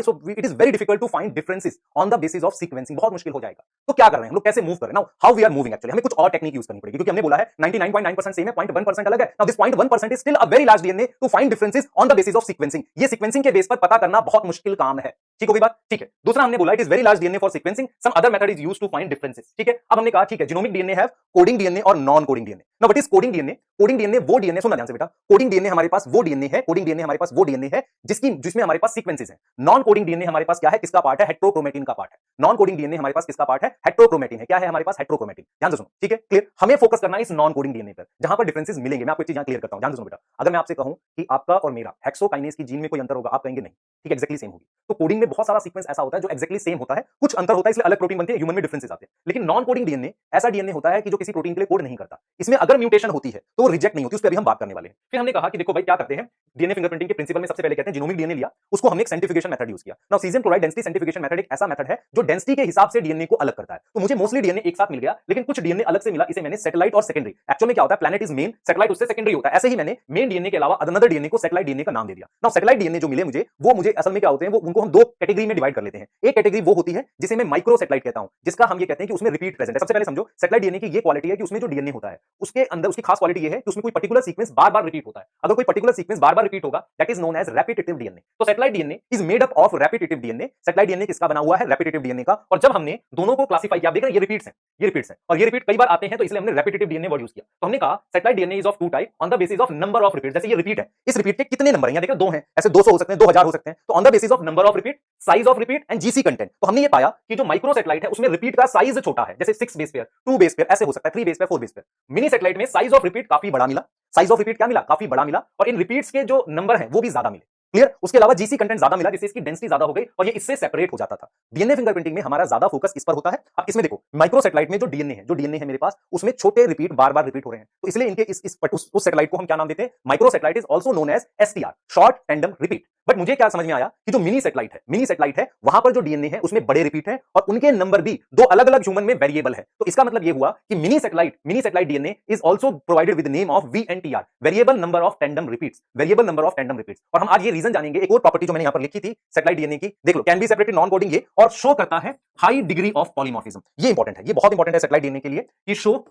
so it is very difficult to find differences on the basis of sequencing, बहुत मुश्किल हो जाएगा। तो क्या कर रहे हैं हम लोग, कैसे मूव कर रहे हैं? Now how we are moving, actually हमें कुछ और टेक्निक यूज करनी पड़ेगी, क्योंकि हमने बोला है 99.9% सेम है, 0.1% अलग है। Now this 0.1% is still a very large DNA to find differences on the basis of sequencing. ये सीक्वेंसिंग के बेस पर पता करना बहुत मुश्किल काम है, ठीक होगी बात? ठीक है। दूसरा हमने बोला it is very large DNA for sequencing, some other method is used to find differences, ठीक है। अब हमने कहा ठीक है, genomic DNA have coding DNA और non coding DNA. Now what is coding DNA? Coding DNA वो डीएनए, सुनना ध्यान से बेटा, कोडिंग डीएनए हमारे पास वो डीएनए है, कोडिंग डीएनए हमारे पास वो डीएनए है जिसमें हमारे पास सीक्वेंसेस हैं। नॉन कोडिंग डीएनए हमारे पास क्या है, किसका पार्ट है? हेट्रोक्रोमेटिन का पार्ट है। नॉन कोडिंग डीएनए हमारे पास किसका पार्ट है? हेट्रोक्रोमेटिन है। क्या है हमारे पास? हेट्रोक्रोमेटिन। ध्यान से सुनो, ठीक है, क्लियर। हमें फोकस करना है इस नॉन कोडिंग डीएनए पर, जहां पर डिफरेंसेस मिलेंगे। मैं आपको एक चीज यहां क्लियर करता हूं, ध्यान से सुनो बेटा। अगर मैं आपसे कहूं कि आपका और मेरा हेक्सोकाइनेज की जीन में कोई अंतर होगा, आप कहेंगे नहीं, ठीक है, एक्जैक्टली सेम होगी। तो कोडिंग में बहुत सारा सीक्वेंस ऐसा होता है जो एक्जैक्टली सेम होता है, कुछ अंतर होता है इसलिए अलग प्रोटीन बनते हैं, ह्यूमन में डिफरेंसेस आते हैं। लेकिन नॉन कोडिंग डीएनए ऐसा डीएनए होता है कि जो किसी प्रोटीन के लिए कोड नहीं करता। इसमें अगर म्यूटेशन होती है तो वो रिजेक्ट नहीं होती, उस पर अभी हम बात करने वाले हैं। फिर हमने कहा कि देखो भाई क्या करते हैं, डीएनए फिंगरप्रिंटिंग के प्रिंसिपल में सबसे पहले कहते हैं जीनोमिक डीएनए लिया, उसको हमने एक सेंट्रीफिकेशन मेथड यूज किया। Now caesium chloride density centrification method एक ऐसा मेथड है जो डेंसिटी के हिसाब से डीएनए को अलग करता है। तो मुझे मोस्टली डीएनए एक साथ मिल गया, लेकिन कुछ डीएनए अलग से मिला, इसे मैंने सैटेलाइट और सेकेंडरी। एक्चुअल में क्या होता है, प्लैनेट इज मेन, सैटेलाइट उससे सेकेंडरी होता है। ऐसे ही मैंने मेन डीएनए के अलावा अनदर डीएनए को सैटेलाइट डीएनए का नाम दे दिया। नाउ सैटेलाइट डीएनए जो मिले मुझे, वो मुझे असल में क्या होते हैं, वो उनको हम दो कैटेगरी में डिवाइड कर लेते हैं। एक कैटेगरी वो होती है जिसे मैं माइक्रो सैटेलाइट कहता हूं, जिसका हम ये कहते हैं कि उसमें रिपीट प्रेजेंट है। सबसे पहले समझो, सैटेलाइट डीएनए की ये क्वालिटी है कि उसमें जो डीएनए होता है उसके अंदर उसकी खास क्वालिटी ये है कि उसमें कोई पर्टिकुलर सीक्वेंस बार बार रिपीट होता है। अगर कोई पर्टिकुलर सीक्वेंस बार बार रिपीट होगा, that is known as repetitive DNA. तो satellite DNA is made up of repetitive DNA. Satellite DNA किसका बना हुआ है? रेपिटेटिव डीएनए का। और जब हमने दोनों को क्लासिफाई किया, आप देख रहे हैं ये रिपीट्स हैं, ये रिपीट्स हैं और ये रिपीट कई बार आते हैं, तो इसलिए हमने रेपिटेटिव डीएनए वर्ड यूज किया। तो हमने कहा satellite DNA is of two type on the basis of number of repeat. जैसे ये रिपीट है, इस रिपीट के कितने नंबर हैं, यहां देखो दो हैं, ऐसे 200 हो सकते हैं, 2000 हो सकते हैं। तो on the basis of number of repeat, size of repeat and GC content, तो हमने ये पाया कि जो माइक्रो सैटेलाइट है उसमें रिपीट का साइज छोटा है, जैसे 6 बेस पेयर, 2 बेस पेयर, ऐसे हो सकता है, 3 base pair, 4 base pair. Mini satellite में साइज ऑफ रिपीट काफी बड़ा मिला, साइज ऑफ रिपीट क्या मिला? काफी बड़ा मिला, और इन रिपीट्स के जो नंबर हैं वो भी ज्यादा मिले। क्लियर। उसके अलावा जीसी कंटेंट ज्यादा मिला, जिससे इसकी डेंसिटी ज्यादा हो गई और ये इससे सेपरेट हो जाता था। डीएनए फिंगरप्रिंटिंग में हमारा ज्यादा फोकस इस पर होता है। अब इसमें देखो, माइक्रो सैटेलाइट में जो डीएनए है मेरे पास, उसमें छोटे रिपीट बार बार रिपीट हो रहे हैं, तो इसलिए इनके उस सैटेलाइट को हम क्या नाम देते हैं? Microsatellite is also known as STR, short tandem repeat. But मुझे क्या समझ में आया कि जो मिनी सैटेलाइट है वहां पर जो डीएनए है उसमें बड़े रिपीट है और उनके नंबर भी दो अलग अलग ह्यूमन में वेरिएबल है। तो इसका मतलब ये हुआ कि mini satellite DNA is also provided with name of VNTR, variable number of tandem repeats, variable number of tandem repeats. और हम आज ये रीजन जानेंगे। एक और प्रॉपर्टी जो मैंने यहां पर लिखी थी सैटेलाइट डीएनए की, देख लो, can be separated non coding, ये और शो करता है हाई डिग्री ऑफ पॉलीमॉर्फिज्म। ये इंपॉर्टेंट है, ये बहुत इंपॉर्टेंट है सैटेलाइट डीएनए के लिए कि show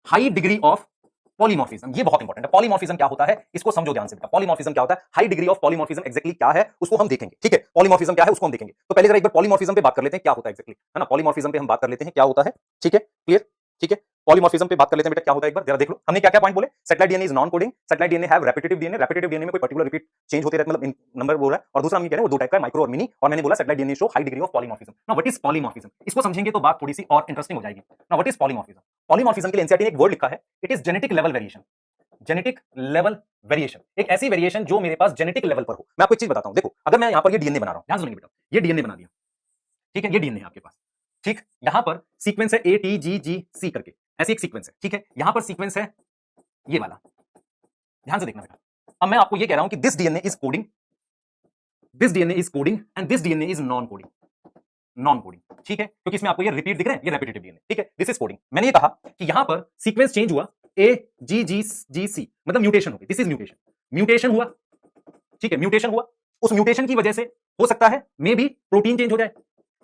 high degree of polymorphism. ये बहुत इंपॉर्टेंट है। पॉलीमॉर्फिज्म क्या होता है, इसको समझो ध्यान से बेटा। पॉलीमॉर्फिज्म क्या होता है, high degree of polymorphism exactly क्या है उसको हम देखेंगे, ठीक है। पॉलीमॉर्फिज्म क्या है उसको हम देखेंगे। तो पहले जरा एक बार पॉलीमॉर्फिज्म पे बात कर लेते हैं, क्या होता है एक्जेक्टली, है ना। पॉलीमॉर्फिज्म पे हम बात कर लेते हैं क्या होता है, ठीक है, क्लियर, ठीक है। पॉलीमॉर्फिज्म पे बात कर लेते हैं बेटा, क्या होता है एक बार जरा देख लो। हमने क्या क्या पॉइंट बोले? Satellite DNA is non coding, satellite DNA have repetitive DNA, repetitive DNA में कोई पर्टिकुलर रिपीट चेंज होते रहते हैं, मतलब नंबर बोल रहा है। और दूसरा हम ये कह रहे हैं वो दो टाइप का है, माइक्रो और मिनी। और मैंने बोला satellite DNA show high degree of polymorphism. Now what is polymorphism, इसको समझेंगे तो बात थोड़ी सी और इंटरेस्टिंग हो जाएगी। Now what is polymorphism? Polymorphism के लिए एनसीईआरटी ने एक वर्ड लिखा है, it is genetic level variation. Genetic level variation, एक ऐसी वेरिएशन जो मेरे पास जेनेटिक लेवल पर हो। मैं आपको एक चीज बताता हूं, देखो, अगर मैं यहां पर ये डीएनए बना रहा हूं, ध्यान सुनिए बेटा, ये डीएनए बना दिया, ठीक है, ये डीएनए है आपके पास, ठीक। यहां पर सीक्वेंस है ATGGC करके, ऐसी एक सीक्वेंस है, ठीक है। यहां पर सीक्वेंस है ये वाला, ध्यान से देखना बेटा। अब मैं आपको ये कह रहा हूं कि this DNA is coding, this DNA is coding and this DNA is non coding, non coding, ठीक है, क्योंकि इसमें आपको ये रिपीट दिख रहे हैं, ये रेपिटेटिव डीएनए, ठीक है, दिस इज कोडिंग। मैंने ये कहा कि यहां पर सीक्वेंस चेंज हुआ, AGGC, मतलब म्यूटेशन हो गई, दिस इज म्यूटेशन, म्यूटेशन हुआ, ठीक है, म्यूटेशन हुआ। उस म्यूटेशन की वजह से हो सकता है मे बी प्रोटीन चेंज हो जाए,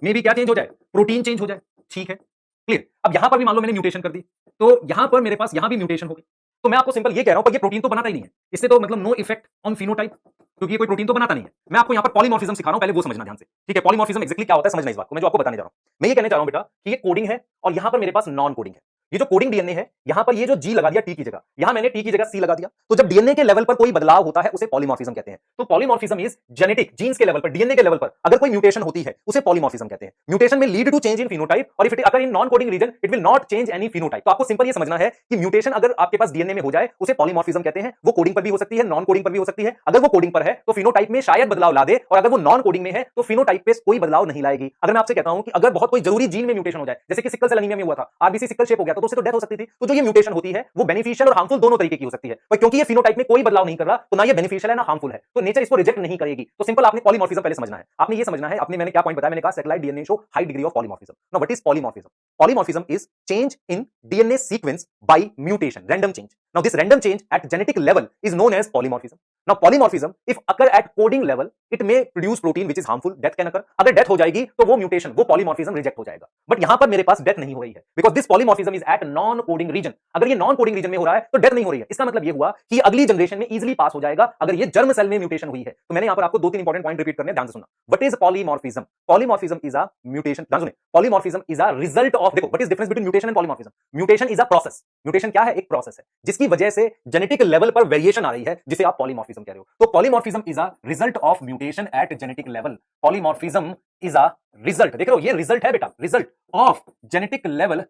मे बी क्या चेंज हो जाए, प्रोटीन चेंज हो जाए, ठीक है, क्लियर। अब यहां पर भी मान लो मैंने म्यूटेशन कर दी, तो यहां पर मेरे पास यहां भी म्यूटेशन हो गई। तो मैं आपको सिंपल ये कह रहा हूं, पर ये प्रोटीन तो बनाता ही नहीं है, इससे तो मतलब नो इफेक्ट ऑन फिनोटाइप, क्योंकि ये कोई प्रोटीन तो बनाता नहीं है। मैं आपको यहां पर पॉलीमॉर्फिज्म सिखा रहा हूं, पहले वो समझना ध्यान से, ठीक है। पॉलीमॉर्फिज्म एक्जेक्टली क्या होता है समझना इस बात को, मैं जो आपको बताने जा रहा हूं। मैं ये कहने जा रहा हूं बेटा कि ये कोडिंग है और यहां पर मेरे पास नॉन कोडिंग है। ये जो कोडिंग डीएनए है, यहां पर ये जो जी लगा दिया टी की जगह, यहां मैंने टी की जगह सी लगा दिया। तो जब डीएनए के लेवल पर कोई बदलाव होता है उसे पॉलीमॉर्फिज्म कहते हैं। तो पॉलीमॉर्फिज्म इज जेनेटिक, जीन्स के लेवल पर, डीएनए के लेवल पर अगर कोई म्यूटेशन होती है उसे पॉलीमॉर्फिज्म कहते हैं। म्यूटेशन में lead to change in phenotype, और if it occur in non coding region it will not change any phenotype. तो आपको सिंपल ये समझना है कि म्यूटेशन अगर आपके पास डीएनए में हो जाए उसे पॉलीमॉर्फिज्म कहते हैं। वो कोडिंग पर भी हो सकती है, नॉन कोडिंग पर भी हो सकती है। अगर वो कोडिंग पर है तो फिनोटाइप में शायद बदलाव ला दे, और अगर वो नॉन कोडिंग में है तो फिनोटाइप पे कोई बदलाव नहीं लाएगी। अगर मैं आपसे कहता हूं कि अगर बहुत कोई जरूरी जीन में म्यूटेशन हो जाए, जैसे कि सिकल सेल एनीमिया में हुआ था, आरबीसी सिकल शेप हो गया, तो उससे तो डेथ हो सकती थी। तो जो ये म्यूटेशन होती है वो बेनिफिशियल और हार्मफुल दोनों तरीके की हो सकती है, पर क्योंकि ये फिनोटाइप में कोई बदलाव नहीं कर रहा, तो ना ये बेनिफिशियल है ना हार्मफुल है, तो नेचर इसको रिजेक्ट नहीं करेगी। तो सिंपल आपने पॉलीमॉर्फिज्म पहले समझना है। आपने ये समझना है, आपने मैंने क्या पॉइंट बताया, मैंने कहा satellite DNA show high degree of polymorphism. Now what is polymorphism? Polymorphism is change in DNA sequence by mutation, random change. Now this random change at genetic level is known as polymorphism. Now polymorphism if occur at coding level it may produce protein which is harmful, death can occur. अगर डेथ हो जाएगी तो वो म्यूटेशन, वो पॉलीमॉर्फिज्म रिजेक्ट हो जाएगा। बट यहां पर मेरे पास डेथ नहीं हो रही है, because this polymorphism is at non coding region. अगर ये नॉन कोडिंग रीजन में हो रहा है तो डेथ नहीं हो रही है। इसका मतलब ये हुआ कि अगली जनरेशन में इजीली पास हो जाएगा अगर ये जर्म सेल में म्यूटेशन हुई है। तो मैंने यहां पर आपको दो तीन इंपॉर्टेंट पॉइंट रिपीट करने, ध्यान से सुनना। What is polymorphism? Polymorphism is a mutation, ध्यान सुनिए, polymorphism is a result of, देखो what is difference between mutation mutation and polymorphism. Mutation is a process, mutation क्या है? एक प्रोसेस है जिसकी वजह से जेनेटिक लेवल पर वेरिएशन आ रही है, जिसे आप पॉलीमॉर्फिज्म कह रहे हो। तो polymorphism is a result of mutation at genetic level. Polymorphism is a result, देख रहे हो ये रिजल्ट है बेटा, result of genetic level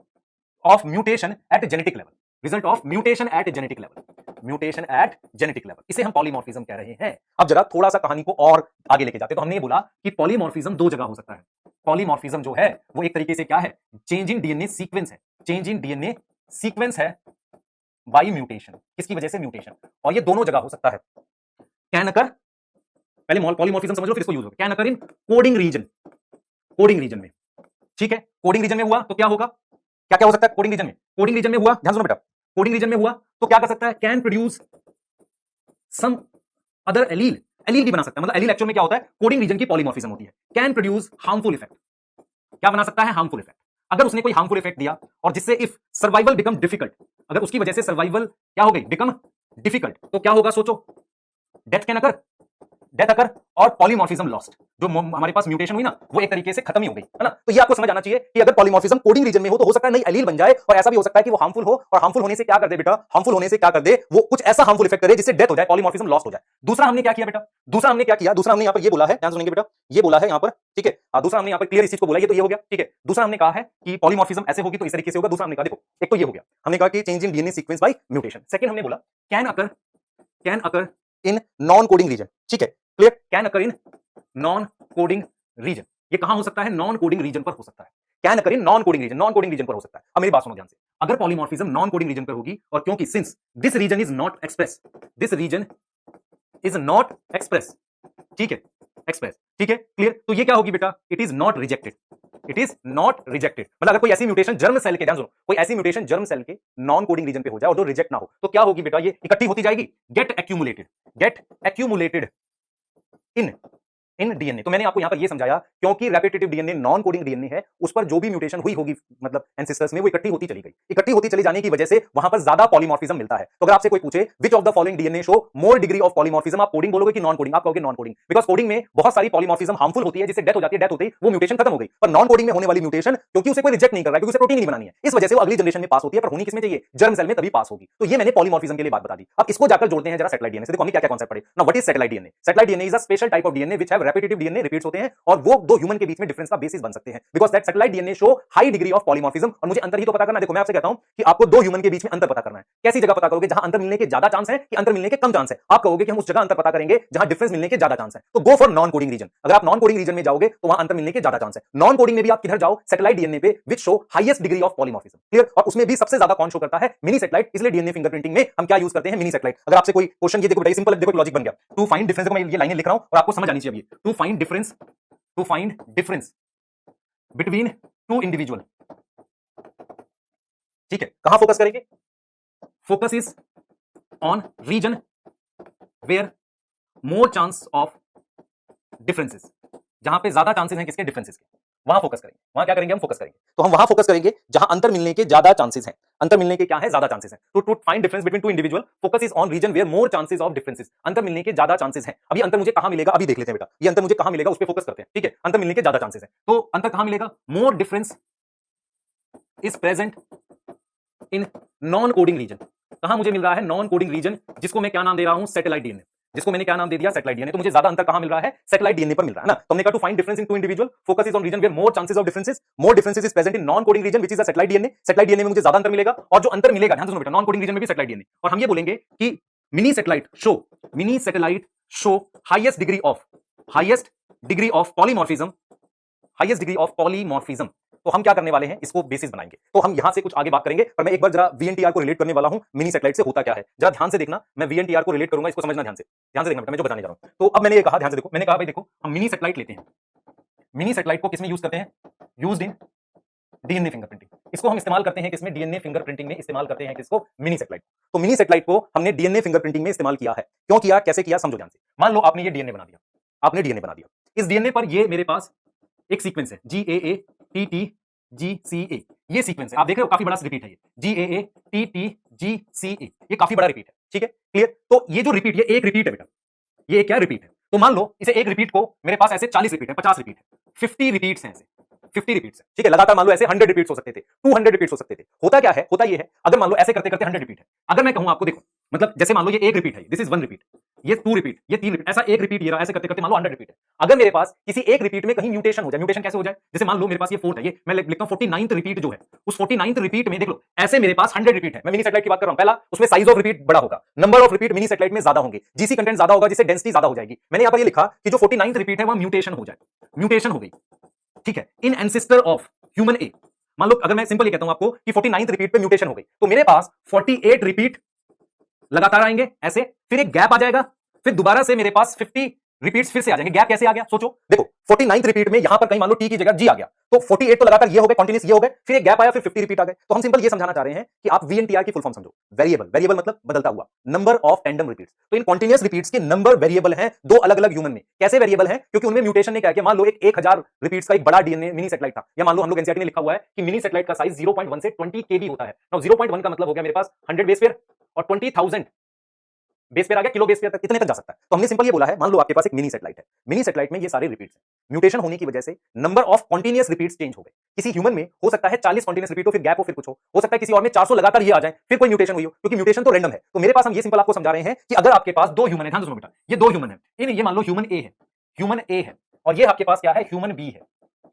of mutation at genetic level, result of mutation at genetic level, mutation at genetic level, इसे हम पॉलीमॉर्फिज्म कह रहे हैं। अब जरा थोड़ा सा कहानी को और आगे लेके जाते, तो हमने ये बोला कि पॉलीमॉर्फिज्म दो जगह हो सकता है। पॉलीमॉर्फिज्म जो है वो एक तरीके से क्या है? चेंज इन डीएनए सीक्वेंस है, चेंज इन डीएनए सीक्वेंस है बाय म्यूटेशन, किसकी वजह से? म्यूटेशन। और ये दोनों जगह हो सकता है। कैन अकर, पहले पॉलीमॉर्फिज्म समझ लो फिर इसको यूज होगा। Can occur in coding region, coding region में, ठीक है, कोडिंग रीजन में हुआ तो क्या होगा? क्या क्या हो सकता है कोडिंग रीजन में? कोडिंग रीजन में हुआ, ध्यान सुनो बेटा, कोडिंग रीजन में हुआ तो क्या कर सकता है? Can produce some other allele, allele भी बना सकता है। मतलब एलील एक्चुअल में क्या होता है? कोडिंग रीजन की पॉलीमॉर्फिज्म होती है। कैन प्रोड्यूस हार्मफुल इफेक्ट, क्या बना सकता है? Harmful effect. अगर उसने कोई हार्मफुल इफेक्ट दिया और जिससे इफ सर्वाइवल बिकम डिफिकल्ट, अगर उसकी वजह से सर्वाइवल क्या हो गई? बिकम डिफिकल्ट, तो क्या होगा? सोचो, डेथ कैन अकर, डेथ अकर और पॉलीमॉर्फिज्म लॉस्ट। जो हमारे पास म्यूटेशन हुई ना वो एक तरीके से खत्म ही हो गई, है ना। तो ये आपको समझ आना चाहिए कि अगर पॉलीमॉर्फिज्म कोडिंग रीजन में हो तो हो सकता है नई एलील बन जाए, और ऐसा भी हो सकता है कि वो हार्मफुल हो, और हार्मफुल होने से क्या कर दे बेटा? हार्मफुल होने से क्या कर दे? वो कुछ ऐसा हार्मफुल इफेक्ट करे जिससे डेथ हो जाए, पॉलीमॉर्फिज्म लॉस्ट हो जाए। दूसरा हमने क्या किया बेटा? दूसरा हमने क्या किया? दूसरा हमने यहां पर ये बोला है, ध्यान सुनेंगे बेटा, ये बोला है यहां पर, ठीक है। दूसरा हमने यहां पर क्लियर इस चीज को बोला, ये तो ये हो गया, ठीक है। दूसरा हमने कहा है कि पॉलीमॉर्फिज्म ऐसे होगी तो इस तरीके से होगा। दूसरा हमने कहा, देखो, एक तो ये हो गया, हमने कहा कि change in DNA sequence by mutation. Second हमने बोला can occur in non coding reason, ठीक है, clear. Can occur in non coding reason, ये कहां हो सकता है? नॉन कोडिंग रीजन पर हो सकता है। Can occur in non coding reason, non coding reason पर हो सकता है। अब मेरी बात सुनो ध्यान से, अगर पॉलीमॉर्फिज्म नॉन कोडिंग रीजन पर होगी, और क्योंकि since this region is not express, this region is not express, ठीक है, एक्सप्रेस, ठीक है, क्लियर। तो ये क्या होगी बेटा? It is not rejected, it is not rejected. मतलब अगर कोई ऐसी म्यूटेशन जर्म सेल के, ध्यान सुनो, कोई ऐसी म्यूटेशन जर्म सेल के नॉन कोडिंग रीजन पे हो जाए और जो रिजेक्ट ना हो, तो क्या होगी बेटा? ये इकट्ठी होती जाएगी, गेट एक्यूमुलेटेड इन डीएनए। तो मैंने आपको यहां पर ये समझाया क्योंकि repetitive DNA non coding DNA है, उस पर जो भी म्यूटेशन हुई होगी मतलब एंसेस्टर्स में, वो इकट्ठी होती चली गई। इकट्ठी होती चली जाने की वजह से वहां पर ज्यादा पॉलीमॉर्फिज्म मिलता है। तो अगर आपसे कोई पूछे which of the following DNA show more degree of polymorphism, आप कोडिंग बोलोगे कि नॉन कोडिंग? आप कहोगे नॉन कोडिंग, बिकॉज कोडिंग में बहुत सारी पॉलीमॉर्फिज्म हार्मफुल होती है, जिससे डेथ हो जाती है, डेथ होती है वो म्यूटेशन खत्म हो गई। पर नॉन कोडिंग में होने वाली म्यूटेशन, क्योंकि उसे कोई रिजेक्ट नहीं कर रहा है, क्योंकि उसे प्रोटीन नहीं बनानी है, इस वजह से वो अगली जनरेशन में पास होती है, पर होनी किसमें चाहिए? जर्म सेल में, तभी पास होगी। तो ये मैंने पॉलीमॉर्फिज्म के लिए बात बता दी। अब इसको जाकर जोड़ते हैं जरा सेटेलाइट डीएनए से। देखो हमने क्या क्या कॉन्सेप्ट पढ़े ना। What is satellite DNA? Satellite DNA is a special type of DNA which have repetitive DNA, repeats होते हैं, और वो दो ह्यूमन के बीच में डिफरेंस का बेसिस बन सकते हैं, because that satellite DNA show high degree of polymorphism. और मुझे अंतर ही तो पता करना है। देखो मैं आपसे कहता हूं कि आपको दो ह्यूमन के बीच में अंतर पता करना है। कैसी जगह पता करोगे? जहां अंतर मिलने के ज्यादा चांस है कि अंतर मिलने के कम चांस है। आप कहोगे कि हम उस जगह अंतर पता करेंगे जहां डिफरेंस मिलने के ज्यादा चांस है, तो go for non coding region. अगर आप नॉन कोडिंग रीजन में जाओगे तो वहां अंतर मिलने के ज्यादा चांस है। नॉन कोडिंग में भी आप किधर जाओ? सैटेलाइट डीएनए पे, which show highest degree of polymorphism, clear. और उसमें भी सबसे ज्यादा कौन शो करता है? Mini satellite. इसलिए डीएनए फिंगरप्रिंटिंग में हम क्या यूज करते हैं? Mini satellite. अगर आपसे कोई क्वेश्चन, ये देखो बेटा, सिंपल, देखो लॉजिक बन गया। टू फाइंड डिफरेंस, मैं ये लाइनें लिख रहा हूं और आपको समझ आनी चाहिए। To find difference between two individual, ठीक है, कहां फोकस करेंगे? Focus is on region where more chance of differences, जहां पे ज्यादा चांसेस हैं किसके? डिफरेंसेस के, वहां फोकस करेंगे। वहां क्या करेंगे? हम फोकस करेंगे। तो हम वहां फोकस करेंगे जहां अंतर मिलने के ज्यादा चांसेस हैं। अंतर मिलने के क्या है? ज्यादा चांसेस हैं। To find difference between two individual, focus is on region where more chances of differences. अंतर मिलने के ज्यादा चांसेस हैं। अब ये अंतर मुझे कहां मिलेगा? अभी देख लेते हैं बेटा, ये अंतर मुझे कहां मिलेगा, उस पर फोकस करते हैं, ठीक है। अंतर मिलने के ज्यादा चांसेस हैं, तो अंतर कहां मिलेगा? More difference is present in non coding reason. कहां मुझे मिल रहा है? नॉन कोडिंग रीजन, जिसको मैं क्या नाम दे रहा हूं? सैटेलाइट डीएनए, जिसको मैंने क्या नाम दे दिया? Satellite DNA. तो मुझे ज्यादा अंतर कहां मिल रहा है? सैटेलाइट डीएनए पर मिल रहा है ना। तो हमने कहा to find difference in two individual, focus is on region where more chances of differences, more differences is present in non coding region which is the satellite DNA. Satellite DNA में मुझे ज्यादा अंतर मिलेगा, और जो अंतर मिलेगा, ध्यान से सुनो बेटा, नॉन कोडिंग रीजन में भी सैटेलाइट डीएनए, और हम ये बोलेंगे कि mini satellite show highest degree of polymorphism, highest degree of polymorphism. तो हम क्या करने वाले हैं? इसको बेसिस बनाएंगे। तो हम यहां से कुछ आगे बात करेंगे, पर मैं एक बार जरा वीएनटीआर को रिलेट करने वाला हूं मिनी सैटेलाइट से होता क्या है। जरा ध्यान से देखना, मैं वीएनटीआर को रिलेट करूंगा, इसको समझना ध्यान से देखना बेटा, मैं जो बताने जा रहा हूं। तो अब मैंने ये कहा, ध्यान से देखो, मैंने कहा भाई देखो, हम मिनी सैटेलाइट लेते हैं। मिनी सैटेलाइट को किसमें यूज करते हैं? Used in DNA fingerprinting. इसको हम इस्तेमाल करते हैं किसमें? डीएनए फिंगरप्रिंटिंग में इस्तेमाल करते हैं। किसको? Mini satellite. तो मिनी सैटेलाइट को हमने डीएनए फिंगरप्रिंटिंग में इस्तेमाल किया है। क्यों किया, कैसे किया, समझो ध्यान से। मान लो आपने ये डीएनए बना दिया, आपने डीएनए बना दिया। इस डीएनए पर ये मेरे पास एक सीक्वेंस है, GAATTGCA, ये सीक्वेंस है। आप देख रहे हो काफी बड़ा रिपीट है ये, GAATTGCA, ये काफी बड़ा रिपीट है, ठीक है, क्लियर। तो ये जो रिपीट, ये एक रिपीट है बेटा, ये क्या रिपीट है? तो मान लो इसे एक रिपीट को, मेरे पास ऐसे 40 रिपीट है, 50 रिपीट है, 50 रिपीट्स हैं ऐसे, 50 रिपीट्स है, ठीक है, लगातार मान लो ऐसे 100 रिपीट्स हो सकते थे, 200 रिपीट्स हो सकते थे। होता क्या है, होता ये है, अगर मान लो ऐसे करते करते 100 रिपीट है, अगर मैं कहूं आपको देखो, मतलब जैसे मान लो ये एक रिपीट है, दिस इज 1 रिपीट, ये 2 रिपीट, ये 3 रिपीट, ऐसा एक रिपीट ये रहा, ऐसे करते करते मान लो 100 रिपीट है। अगर मेरे पास किसी एक रिपीट में कहीं म्यूटेशन हो जाए, म्यूटेशन कैसे हो जाए, जैसे मान लो मेरे पास ये 4th है, ये मैं लिखता हूं 49th रिपीट जो है, उस 49th रिपीट में देख लो ऐसे मेरे पास 100 रिपीट है, मैं मिनी सेटेलाइट की बात कर रहा हूं, पहला उसमें साइज ऑफ रिपीट बड़ा होगा, number of repeat mini satellite में ज्यादा होंगे, जीसी कंटेंट ज्यादा होगा, जिससे डेंसिटी ज्यादा हो जाएगी। मैंने यहां पर ये लिखा कि जो 49th रिपीट है वह म्यूटेशन हो जाए, म्यूटेशन हो गई, ठीक है, इन एंसेस्टर ऑफ ह्यूमन ए। मान लो अगर मैं सिंपल ये कहता हूं आपको कि 49th रिपीट पे म्यूटेशन हो गई, तो मेरे पास 48 रिपीट लगातार आएंगे ऐसे, फिर एक गैप आ जाएगा, फिर दोबारा से मेरे पास 50 रिपीट्स फिर से आ जाएंगे। गैप कैसे आ गया सोचो, देखो 49th रिपीट में यहां पर कहीं मान लो टी की जगह जी आ गया, तो 48 तो लगातार ये हो गए, कंटीन्यूअस ये हो गए, फिर एक गैप आया, फिर 50 रिपीट आ गए। तो हम सिंपल ये समझाना चाह रहे हैं कि आप वीएनटीआर की फुल फॉर्म समझो, वेरिएबल, वेरिएबल मतलब बदलता हुआ, नंबर ऑफ टैंडम रिपीट्स। तो इन कंटीन्यूअस रिपीट्स के नंबर वेरिएबल हैं दो अलग अलग ह्यूमन में। कैसे वेरिएबल हैं, क्योंकि उनमें म्यूटेशन ने क्या किया, मान लो एक 1000 रिपीट्स का एक बड़ा डीएनए मिनी सेटेलाइट था, या मान लो हम लोग एनसीईआरटी में लिखा हुआ है कि मिनी सेटेलाइट का साइज 0.1 से 20 केबी होता है। नाउ 0.1 का मतलब हो गया मेरे पास 100 बेस पेयर, और 20,000 बेस पेयर आ गया, किलो बेस पेयर तक इतने तक जा सकता है। तो हमने सिंपल ये बोला है, मान लो आपके पास एक मिनी सेटेलाइट है, मिनी सेटेलाइट में ये सारे रिपीट्स हैं, म्यूटेशन होने की वजह से number of continuous repeats change हो गए। किसी ह्यूमन में हो सकता है 40 कॉन्टिन्यूअस रिपीट हो, फिर गैप हो, फिर कुछ हो सकता है किसी और में 400 लगातार ये आ जाए, फिर कोई म्यूटेशन हुई हो, क्योंकि म्यूटेशन तो रैंडम है। तो मेरे पास हम ये सिंपल आपको समझा रहे हैं कि अगर आपके पास दो ह्यूमन है, ध्यान सुनो बेटा, ये दो ह्यूमन है, ये मान लो ह्यूमन ए है, ह्यूमन ए है, और ये आपके पास क्या है, ह्यूमन बी है,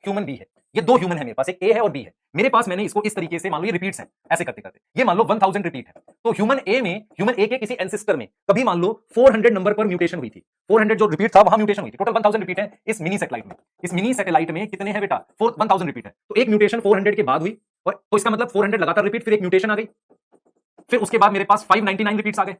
ह्यूमन बी है। ये दो ह्यूमन है मेरे पास, एक ए है और बी है। मेरे पास मैंने इसको इस तरीके से मान लो ये रिपीट्स हैं, ऐसे करते करते ये मान लो 1000 रिपीट है। तो ह्यूमन ए में, ह्यूमन ए के किसी एंसेस्टर में कभी मान लो 400 नंबर पर म्यूटेशन हुई थी, 400 जो रिपीट था वहां म्यूटेशन हुई थी। टोटल 1000 रिपीट है इस मिनी सेटेलाइट में। इस मिनी सेटेलाइट में कितने हैं बेटा, 1000 रिपीट है। तो एक म्यूटेशन 400 के बाद हुई, और तो इसका मतलब 400 लगातार रिपीट, फिर एक म्यूटेशन आ गई, फिर उसके बाद मेरे पास 599 रिपीट्स आ गए।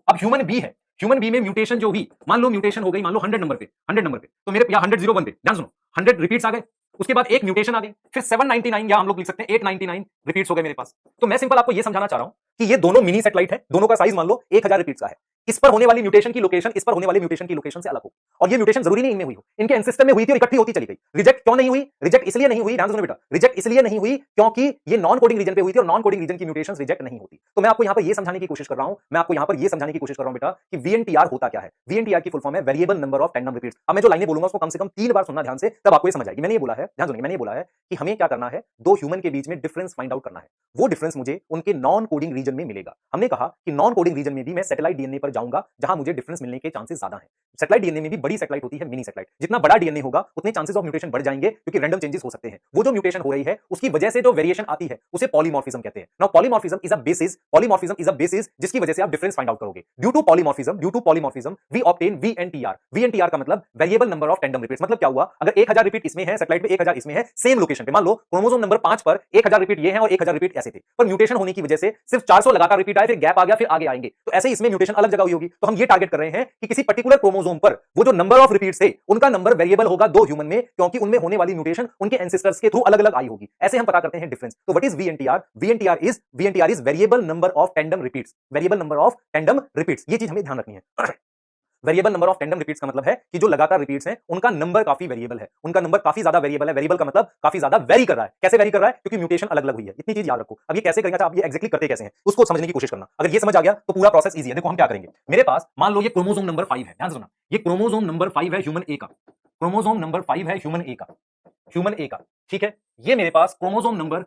अब ह्यूमन बी है, ह्यूमन बी में म्यूटेशन जो हुई, मान लो म्यूटेशन हो गई मान लो 100 नंबर पे, 100 नंबर पे, तो मेरे या 100 पे, ध्यान सुनो, 100 रिपीट्स आ गए, उसके बाद एक म्यूटेशन आ गई, फिर 799 या हम लोग लिख सकते हैं 899 रिपीट्स हो गए मेरे पास। तो मैं सिंपल आपको ये समझाना चाह रहा हूं कि ये दोनों मिनी सेटेलाइट है, दोनों का साइज मान लो 1000 रिपीट्स का है। इस पर होने वाली म्यूटेशन की लोकेशन इस पर होने वाले म्यूटेशन की लोकेशन से अलग हो, और ये म्यूटेशन जरूरी नहीं इनमें हुई हो, इनके एंसेस्टर में हुई थी और इकट्ठी होती चली गई। रिजेक्ट क्यों नहीं हुई, रिजेक्ट इसलिए नहीं हुई, ध्यान सुनो बेटा, रिजेक्ट इसलिए नहीं हुई क्योंकि ये नॉन कोडिंग रीजन पे हुई थी, और नॉन कोडिंग रीजन की म्यूटेशंस रिजेक्ट नहीं होती। तो मैं आपको यहां पर ये समझाने की कोशिश कर रहा हूं, मैं आपको यहां पर ये समझाने की कोशिश कर रहा हूं बेटा कि वीएनटीआर होता क्या है। वीएनटीआर की फुल फॉर्म है variable number of tandem repeats. अब मैं जो लाइनें बोलूंगा उसको कम से कम 3 बार सुनना ध्यान से, तब आपको ये समझ आएगी। मैंने ये बोला है, ध्यान सुनिए, मैंने ये बोला है कि हमें क्या करना है, दो ह्यूमन के बीच में डिफरेंस फाइंड आउट करना है। वो डिफरेंस मुझे उनके नॉन कोडिंग रीजन में मिलेगा। हमने कहा कि नॉन कोडिंग रीजन में भी मैं सैटेलाइट डीएनए पर जाऊंगा जहां मुझे डिफरेंस मिलने के चांसेस ज्यादा हैं। सैटेलाइट डीएनए में भी बड़ी सैटेलाइट होती है, मिनी सैटेलाइट। जितना बड़ा डीएनए होगा उतने चांसेस ऑफ म्यूटेशन बढ़ जाएंगे, क्योंकि रैंडम चेंजेस हो सकते हैं। वो जो म्यूटेशन हो रही है उसकी वजह से जो वेरिएशन आती है उसे पॉलीमॉर्फिज्म कहते हैं। Now polymorphism is a basis, polymorphism is a basis जिसकी वजह से आप डिफरेंस फाइंड आउट करोगे। Due to polymorphism we obtain VNTR. VNTR का मतलब variable number of tandem repeats. मतलब क्या हुआ, अगर 1000 रिपीट इसमें है, सैटेलाइट पे 1000 इसमें है, सेम लोकेशन पे, मान लो क्रोमोसोम नंबर 5 पर 1000 रिपीट ये हैं और 1000 रिपीट ऐसे थे, पर म्यूटेशन होने की वजह से सिर्फ 400 लगातार रिपीट आए, फिर गैप आ गया, फिर आगे आएंगे, तो ऐसे इसमें म्यूटेशन अलग जगह हुई होगी। तो हम ये टारगेट कर रहे हैं कि किसी पर्टिकुलर क्रोमोसोम पर वो जो नंबर ऑफ रिपीट्स थे उनका नंबर वेरिएबल होगा दो ह्यूमन में, क्योंकि उनमें होने वाली म्यूटेशन उनके एंसेस्टर्स के थ्रू अलग अलग आई होगी। ऐसे हम पता करते हैं डिफरेंस। तो what is VNTR, VNTR is variable number of tandem repeats, variable number of tandem repeats. ये चीज हमें ध्यान रखनी है। Variable number of tandem repeats का मतलब है कि जो लगातार रिपीट्स हैं उनका नंबर काफी वेरिएबल है, उनका नंबर काफी ज्यादा वेरिएबल है। वेरिएबल का मतलब काफी ज्यादा वेरी कर रहा है। कैसे वेरी कर रहा है, क्योंकि म्यूटेशन अलग अलग हुई है। इतनी चीज याद रखो। अब ये कैसे करेंगे, आप ये एग्जैक्टली करते कैसे हैं उसको समझने की कोशिश करना। अगर ये समझ आ गया तो पूरा प्रोसेस इजी है। देखो हम क्या करेंगे, मेरे पास मान लो ये क्रोमोसोम नंबर 5 है, ध्यान सुनना, ये क्रोमोसोम नंबर 5 है ह्यूमन ए का, क्रोमोसोम नंबर 5 है ह्यूमन ए का, ह्यूमन ए का, ठीक है। ये मेरे पास क्रोमोसोम नंबर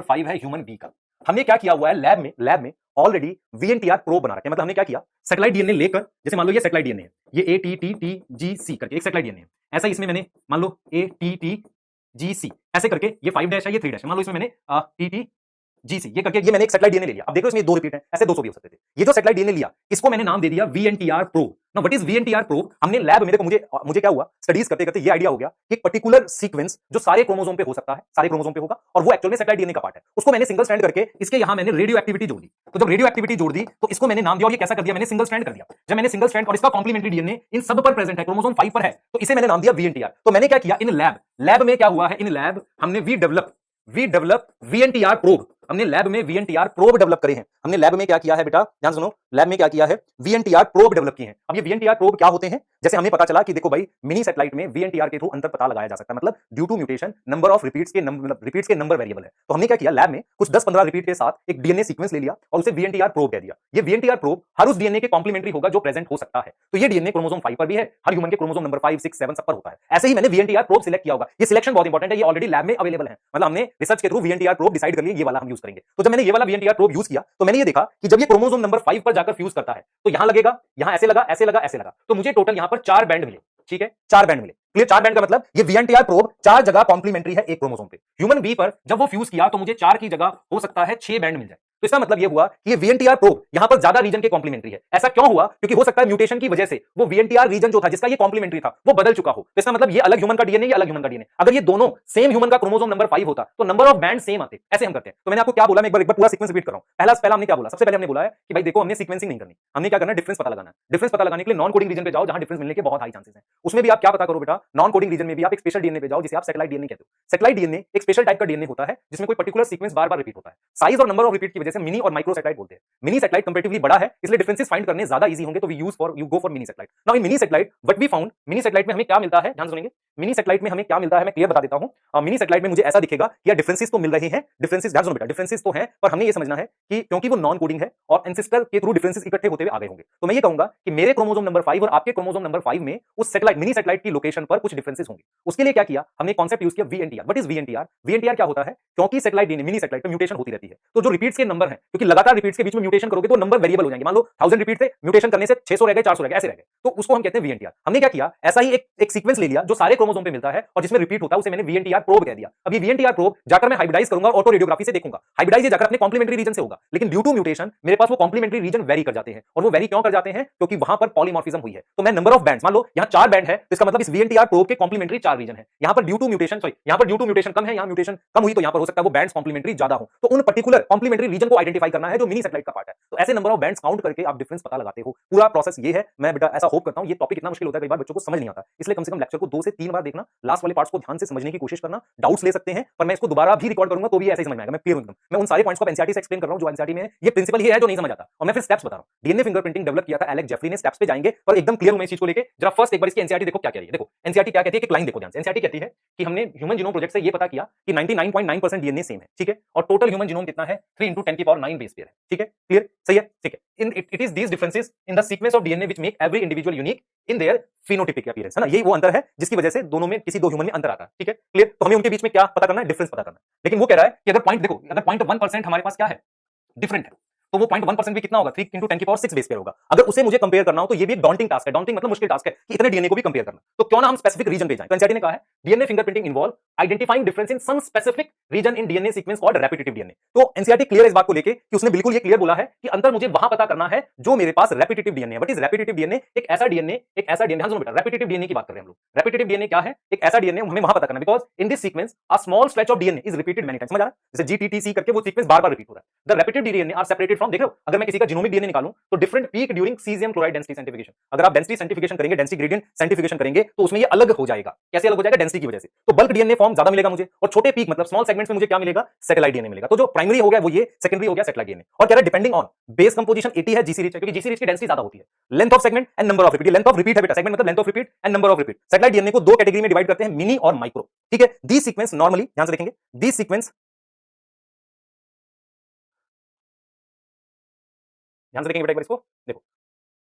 5 है ह्यूमन बी का। हमने क्या किया हुआ है, लैब में ऑलरेडी वीएनटीआर प्रोब बना रखे हैं। मतलब हमने क्या किया, सैटेलाइट डीएनए लेकर, जैसे मान लो ये सैटेलाइट डीएनए है, ये ATTTGC करके एक सैटेलाइट डीएनए है। ऐसा इसमें मैंने मान लो ATTGC ऐसे करके, ये 5' है, ये 3' है, मान लो इसमें मैंने TTGC ये करके, ये मैंने एक सैटेलाइट डीएनए ले लिया। अब देखो इसमें 2 रिपीट है, ऐसे 200 भी हो सकते थे। ये जो सैटेलाइट डीएनए लिया, इसको मैंने नाम दे दिया VNTR probe. Now what is VNTR probe, हमने लैब में, देखो मुझे क्या हुआ, स्टडीज करते करते ये आइडिया हो गया कि एक पर्टिकुलर सीक्वेंस जो सारे क्रोमोसोम पे हो सकता है, सारे क्रोमोसोम पे होगा, और वो एक्चुअल में सैटेलाइट डीएनए का पार्ट है, उसको मैंने सिंगल स्ट्रैंड करके इसके यहां मैंने रेडियो एक्टिविटी जोड़ दी। तो जब रेडियो एक्टिविटी जोड़ दी तो इसको मैंने नाम दिया, और ये कैसा कर दिया, मैंने सिंगल स्ट्रैंड कर दिया। जब मैंने सिंगल स्ट्रैंड और इसका कॉम्प्लीमेंट्री डीएनए इन सब पर प्रेजेंट है, क्रोमोसोम 5 पर है, तो इसे मैंने नाम दिया वीएनटीआर। तो मैंने क्या किया, इन लैब में क्या हुआ है, इन लैब हमने वी डेवलप वीएनटीआर प्रोब। हमने लैब में वीएनटीआर प्रोब डेवलप करे हैं। हमने लैब में क्या किया है बेटा, ध्यान सुनो, लैब में क्या किया है, वीएनटीआर प्रोब डेवलप किए हैं। अब ये वीएनटीआर प्रोब क्या होते हैं, जैसे हमें पता चला कि देखो भाई मिनी सैटेलाइट में वीएनटीआर के थ्रू अंतर पता लगाया जा सकता है, मतलब due to mutation number of repeats के नंबर वेरिएबल है। तो हमने क्या किया, लैब में कुछ 10-15 रिपीट के साथ एक डीएनए सीक्वेंस ले लिया और उसे वीएनटीआर प्रोब कह दिया। ये वीएनटीआर प्रोब हर उस डीएनए के कॉम्प्लीमेंटरी होगा जो प्रेजेंट हो सकता है। तो ये डीएनए क्रोमोसोम 5 पर भी है, हर ह्यूमन के क्रोमोसोम नंबर 5, 6, 7 सब पर होता है। ऐसे ही मैंने वीएनटीआर प्रोब सिलेक्ट किया होगा। ये सिलेक्शन बहुत इंपॉर्टेंट है, ये ऑलरेडी लैब में अवेलेबल है, मतलब हमने रिसर्च के थ्रू वीएनटीआर प्रोब डिसाइड कर लिया ये वाला हम यूज करेंगे। तो जब मैंने ये वाला वीएनटीआर प्रोब यूज किया तो मैंने ये देखा कि जब ये क्रोमोसोम नंबर 5 पर जाकर फ्यूज करता है तो यहां लगेगा, यहां ऐसे लगा, ऐसे लगा, ऐसे लगा, तो मुझे टोटल यहां पर 4 बैंड मिले। ठीक है, 4 बैंड मिले। क्लियर, 4 बैंड का मतलब ये वीएनटीआर प्रोब 4 जगह कॉम्प्लीमेंट्री है एक क्रोमोसोम पे। ह्यूमन बी पर जब वो फ्यूज किया तो मुझे 4 की जगह हो सकता है 6 बैंड मिल जाए। तो इसका मतलब ये हुआ कि ये वीएनटीआर प्रोब यहां पर ज्यादा रीजन के कॉम्प्लीमेंट्री है। ऐसा क्यों हुआ, क्योंकि हो सकता है म्यूटेशन की वजह से वो वीएनटीआर रीजन जो था जिसका ये कॉम्प्लीमेंट्री था वो बदल चुका हो। तो इसका मतलब ये अलग ह्यूमन का डीएनए, ये अलग ह्यूमन का डीएनए। अगर ये दोनों सेम ह्यूमन का क्रोमोसोम नंबर 5 होता तो नंबर ऑफ बैंड सेम आते। ऐसे हम करते हैं। तो मैंने आपको क्या बोला, मैं एक बार पूरा सीक्वेंस रिपीट कर रहा हूं। पहला हमने क्या बोला, सबसे पहले हमने बोला है कि भाई देखो हमने सीक्वेंसिंग नहीं करनी, हमने क्या करना है, डिफरेंस पता लगाना है। डिफरेंस पता लगाने के लिए नॉन कोडिंग रीजन पे जाओ जहां डिफरेंस मिलने के बहुत हाई चांसेस हैं। उसमें भी आप क्या पता करो बेटा, नॉन कोडिंग रीजन में भी आप एक स्पेशल डीएनए पे जाओ जिसे आप सैटेलाइट डीएनए कहते हो। सैटेलाइट डीएनए एक स्पेशल टाइप का डीएनए होता है जिसमें कोई पर्टिकुलर सीक्वेंस बार-बार रिपीट होता है। साइज और नंबर ऑफ रिपीट की वजह से मिनी और माइक्रो सैटेलाइट बोलते हैं। मिनी सैटेलाइट कंपैरेटिवली बड़ा है इसलिए डिफरेंसेस फाइंड करने ज्यादा इजी होंगे, तो you go for minisatellite. Now in minisatellite what we found, minisatellite में हमें क्या मिलता है, ध्यान सुनेंगे। मिनी सैटेलाइट में हमें क्या मिलता है मैं क्लियर बता देता हूं। मिनी सैटेलाइट में मुझे ऐसा दिखेगा कि यार डिफरेंसेस तो मिल रहे हैं, डिफरेंसेस, ध्यान सुनो बेटा, डिफरेंसेस तो हैं, पर हमने ये समझना है कि क्योंकि वो नॉन कोडिंग है और एंसेस्टर के थ्रू डिफरेंसेस इकट्ठे होते हुए आ गए होंगे, तो मैं ये कहूंगा कि मेरे क्रोमोसोम नंबर 5 और आपके क्रोमोसोम नंबर 5 में उस सैटेलाइट, मिनी सैटेलाइट की लोकेशन पर कुछ डिफरेंसेस होंगे। उसके लिए क्या किया हमने, कॉन्सेप्ट यूज किया VNTR. What is VNTR, VNTR क्या होता है, क्योंकि सैटेलाइट डीएनए, मिनी सैटेलाइट पे म्यूटेशन होती रहती है, तो जो रिपीट्स के नंबर हैं, क्योंकि लगातार रिपीट्स के बीच में म्यूटेशन करोगे तो नंबर वेरिएबल हो जाएंगे। मान लो 1000 रिपीट थे, म्यूटेशन करने से 600 रह गए, 400 रह गए, ऐसे रह गए, तो उसको हम कहते हैं वीएनटीआर। हमने क्या किया, ऐसा ही एक सीक्वेंस ले लिया जो सारे क्रोमोसोम पे मिलता है और जिसमें रिपीट होता है, उसे मैंने वीएनटीआर प्रोब कह दिया। अब ये वीएनटीआर प्रोब जाकर मैं हाइब्रिडाइज करूंगा, ऑटो रेडियोग्राफी से देखूंगा, हाइब्रिडाइज ये जाकर अपने कॉम्प्लीमेंट्री रीजन से होगा, लेकिन ड्यू टू म्यूटेशन मेरे पास वो कॉम्प्लीमेंट्री रीजन वेरी कर जाते हैं। और वो वेरी क्यों कर जाते हैं, क्योंकि वहां पर पॉलीमॉर्फिज्म हुई है। तो मैं नंबर ऑफ बैंड्स, मान लो यहां 4 बैंड है, तो इसका मतलब इस वीएनटीआर प्रोब के कॉम्प्लीमेंट्री 4 रीजन है। यहां पर ड्यू टू म्यूटेशन, सॉरी यहां पर ड्यू टू म्यूटेशन कम है, यहां म्यूटेशन कम हुई, तो यहां पर हो सकता है वो बैंड्स कॉम्प्लीमेंट्री ज्यादा हो। तो उन पर्टिकुलर कॉम्प्लीमेंट्री रीजन को आइडेंटिफाई करना है जो मिनी सैटेलाइट का पार्ट है। तो ऐसे नंबर ऑफ बैंड्स काउंट करके आप डिफरेंस पता लगाते हो। पूरा प्रोसेस ये है। मैं बेटा ऐसा होप करता हूं, ये टॉपिक इतना मुश्किल होता है कई बार बच्चों को समझ नहीं आता, इसलिए कम से कम लेक्चर को 2 से 3 बार देखना, लास्ट वाले पार्ट्स को ध्यान से समझने की कोशिश करना। डाउट्स ले सकते हैं पर मैं इसको दोबारा भी रिकॉर्ड करूंगा तो भी ऐसे ही समझ में आएगा। मैं क्लियर हूं एकदम। मैं उन सारे पॉइंट्स को एनसीईआरटी से एक्सप्लेन कर रहा हूं जो एनसीईआरटी में है। ये प्रिंसिपल ही है जो नहीं समझ आता, और मैं फिर स्टेप्स बता रहा हूं। डीएनए फिंगरप्रिंटिंग डेवलप किया था एलेक्स जेफरी ने, स्टेप्स पे जाएंगे पर एकदम क्लियर हूं मैं इस चीज को लेके। जरा फर्स्ट एक बार इसकी एनसीईआरटी देखो क्या कह रही है। देखो एनसीईआरटी क्या कहती है, एक लाइन देखो ध्यान से। एनसीईआरटी कहती है कि हमने ह्यूमन जीनोम प्रोजेक्ट से ये पता किया कि 99.9% डीएनए सेम है, ठीक है, और टोटल ह्यूमन जीनोम कितना है, 3 × 10⁹ बेस पेयर है, ठीक है, क्लियर, सही है, ठीक है। It is these differences in the sequence of DNA which make every individual unique in their phenotypic appearance, है ना, यही वो अंतर है जिसकी वजह से दोनों में, किसी दो ह्यूमन में अंतर आता है, ठीक है, क्लियर। तो हमें उनके बीच में क्या पता करना है, डिफरेंस पता करना है। लेकिन वो कह रहा है कि अगर पॉइंट देखो, अगर 0.1% हमारे पास क्या है, डिफरेंट है, तो वो 0.1% भी कितना होगा, 3 × 10⁶ बेस पेयर होगा। अगर उसे मुझे कंपेयर करना हो तो ये भी एक डॉन्टिंग टास्क है। डॉन्टिंग मतलब मुश्किल टास्क है कि इतने डीएनए को भी कंपेयर करना। तो क्यों ना हम स्पेसिफिक रीजन पे जाएं। तो एनसीईआरटी ने कहा है DNA fingerprinting involve identifying difference in some specific region in DNA sequence called repetitive DNA. तो एनसीईआरटी क्लियर है इस बात को लेके कि उसने बिल्कुल ये क्लियर बोला है कि अंतर मुझे वहां पता करना है जो मेरे पास रेपिटेटिव डीएनए है। व्हाट इज रेपिटेटिव डीएनए, एक ऐसा डीएनए, ध्यान सुनो बेटा, रेपिटेटिव डीएनए की बात कर रहे हैं हम लोग। रेपिटेटिव डीएनए क्या है, एक ऐसा डीएनए हमें वहां पता करना, because in this sequence a small stretch of DNA is repeated many times. समझ आ रहा है, जैसे जीटीटीसी करके वो सीक्वेंस बार-बार रिपीट हो रहा है। The repetitive DNA are separated from, देख रहे हो, अगर मैं किसी का जीनोमिक डीएनए निकालूं तो different peak during caesium chloride density centrifugation. अगर आप डेंसिटी सेंट्रीफ्यूगेशन करेंगे, डेंसिटी ग्रेडियंट सेंट्रीफ्यूगेशन करेंगे तो उसमें ये अलग हो जाएगा। कैसे अलग हो जाएगा, डेंसिटी की वजह से। तो बल्क डीएनए फॉर्म ज्यादा मिलेगा मुझे, और छोटे पीक मतलब स्मॉल सेगमेंट्स में मुझे क्या मिलेगा, सैटेलाइट डीएनए मिलेगा। तो जो प्राइमरी हो गया वो ये, सेकेंडरी हो गया सैटेलाइट डीएनए। और कह रहा है डिपेंडिंग ऑन बेस कंपोजिशन 80 है, जीसी रिच है, क्योंकि जीसी रिच की डेंसिटी ज्यादा होती है। Length of segment and number of repeat, length of repeat है बेटा, सेगमेंट मतलब length of repeat and number of repeat. Satellite DNA को 2 कैटेगरी में डिवाइड करते हैं, मिनी और माइक्रो, ठीक है। दी सीक्वेंस नॉर्मली, ध्यान से देखेंगे, दी सीक्वेंस, ध्यान से देखेंगे बेटा एक बार इसको देखो,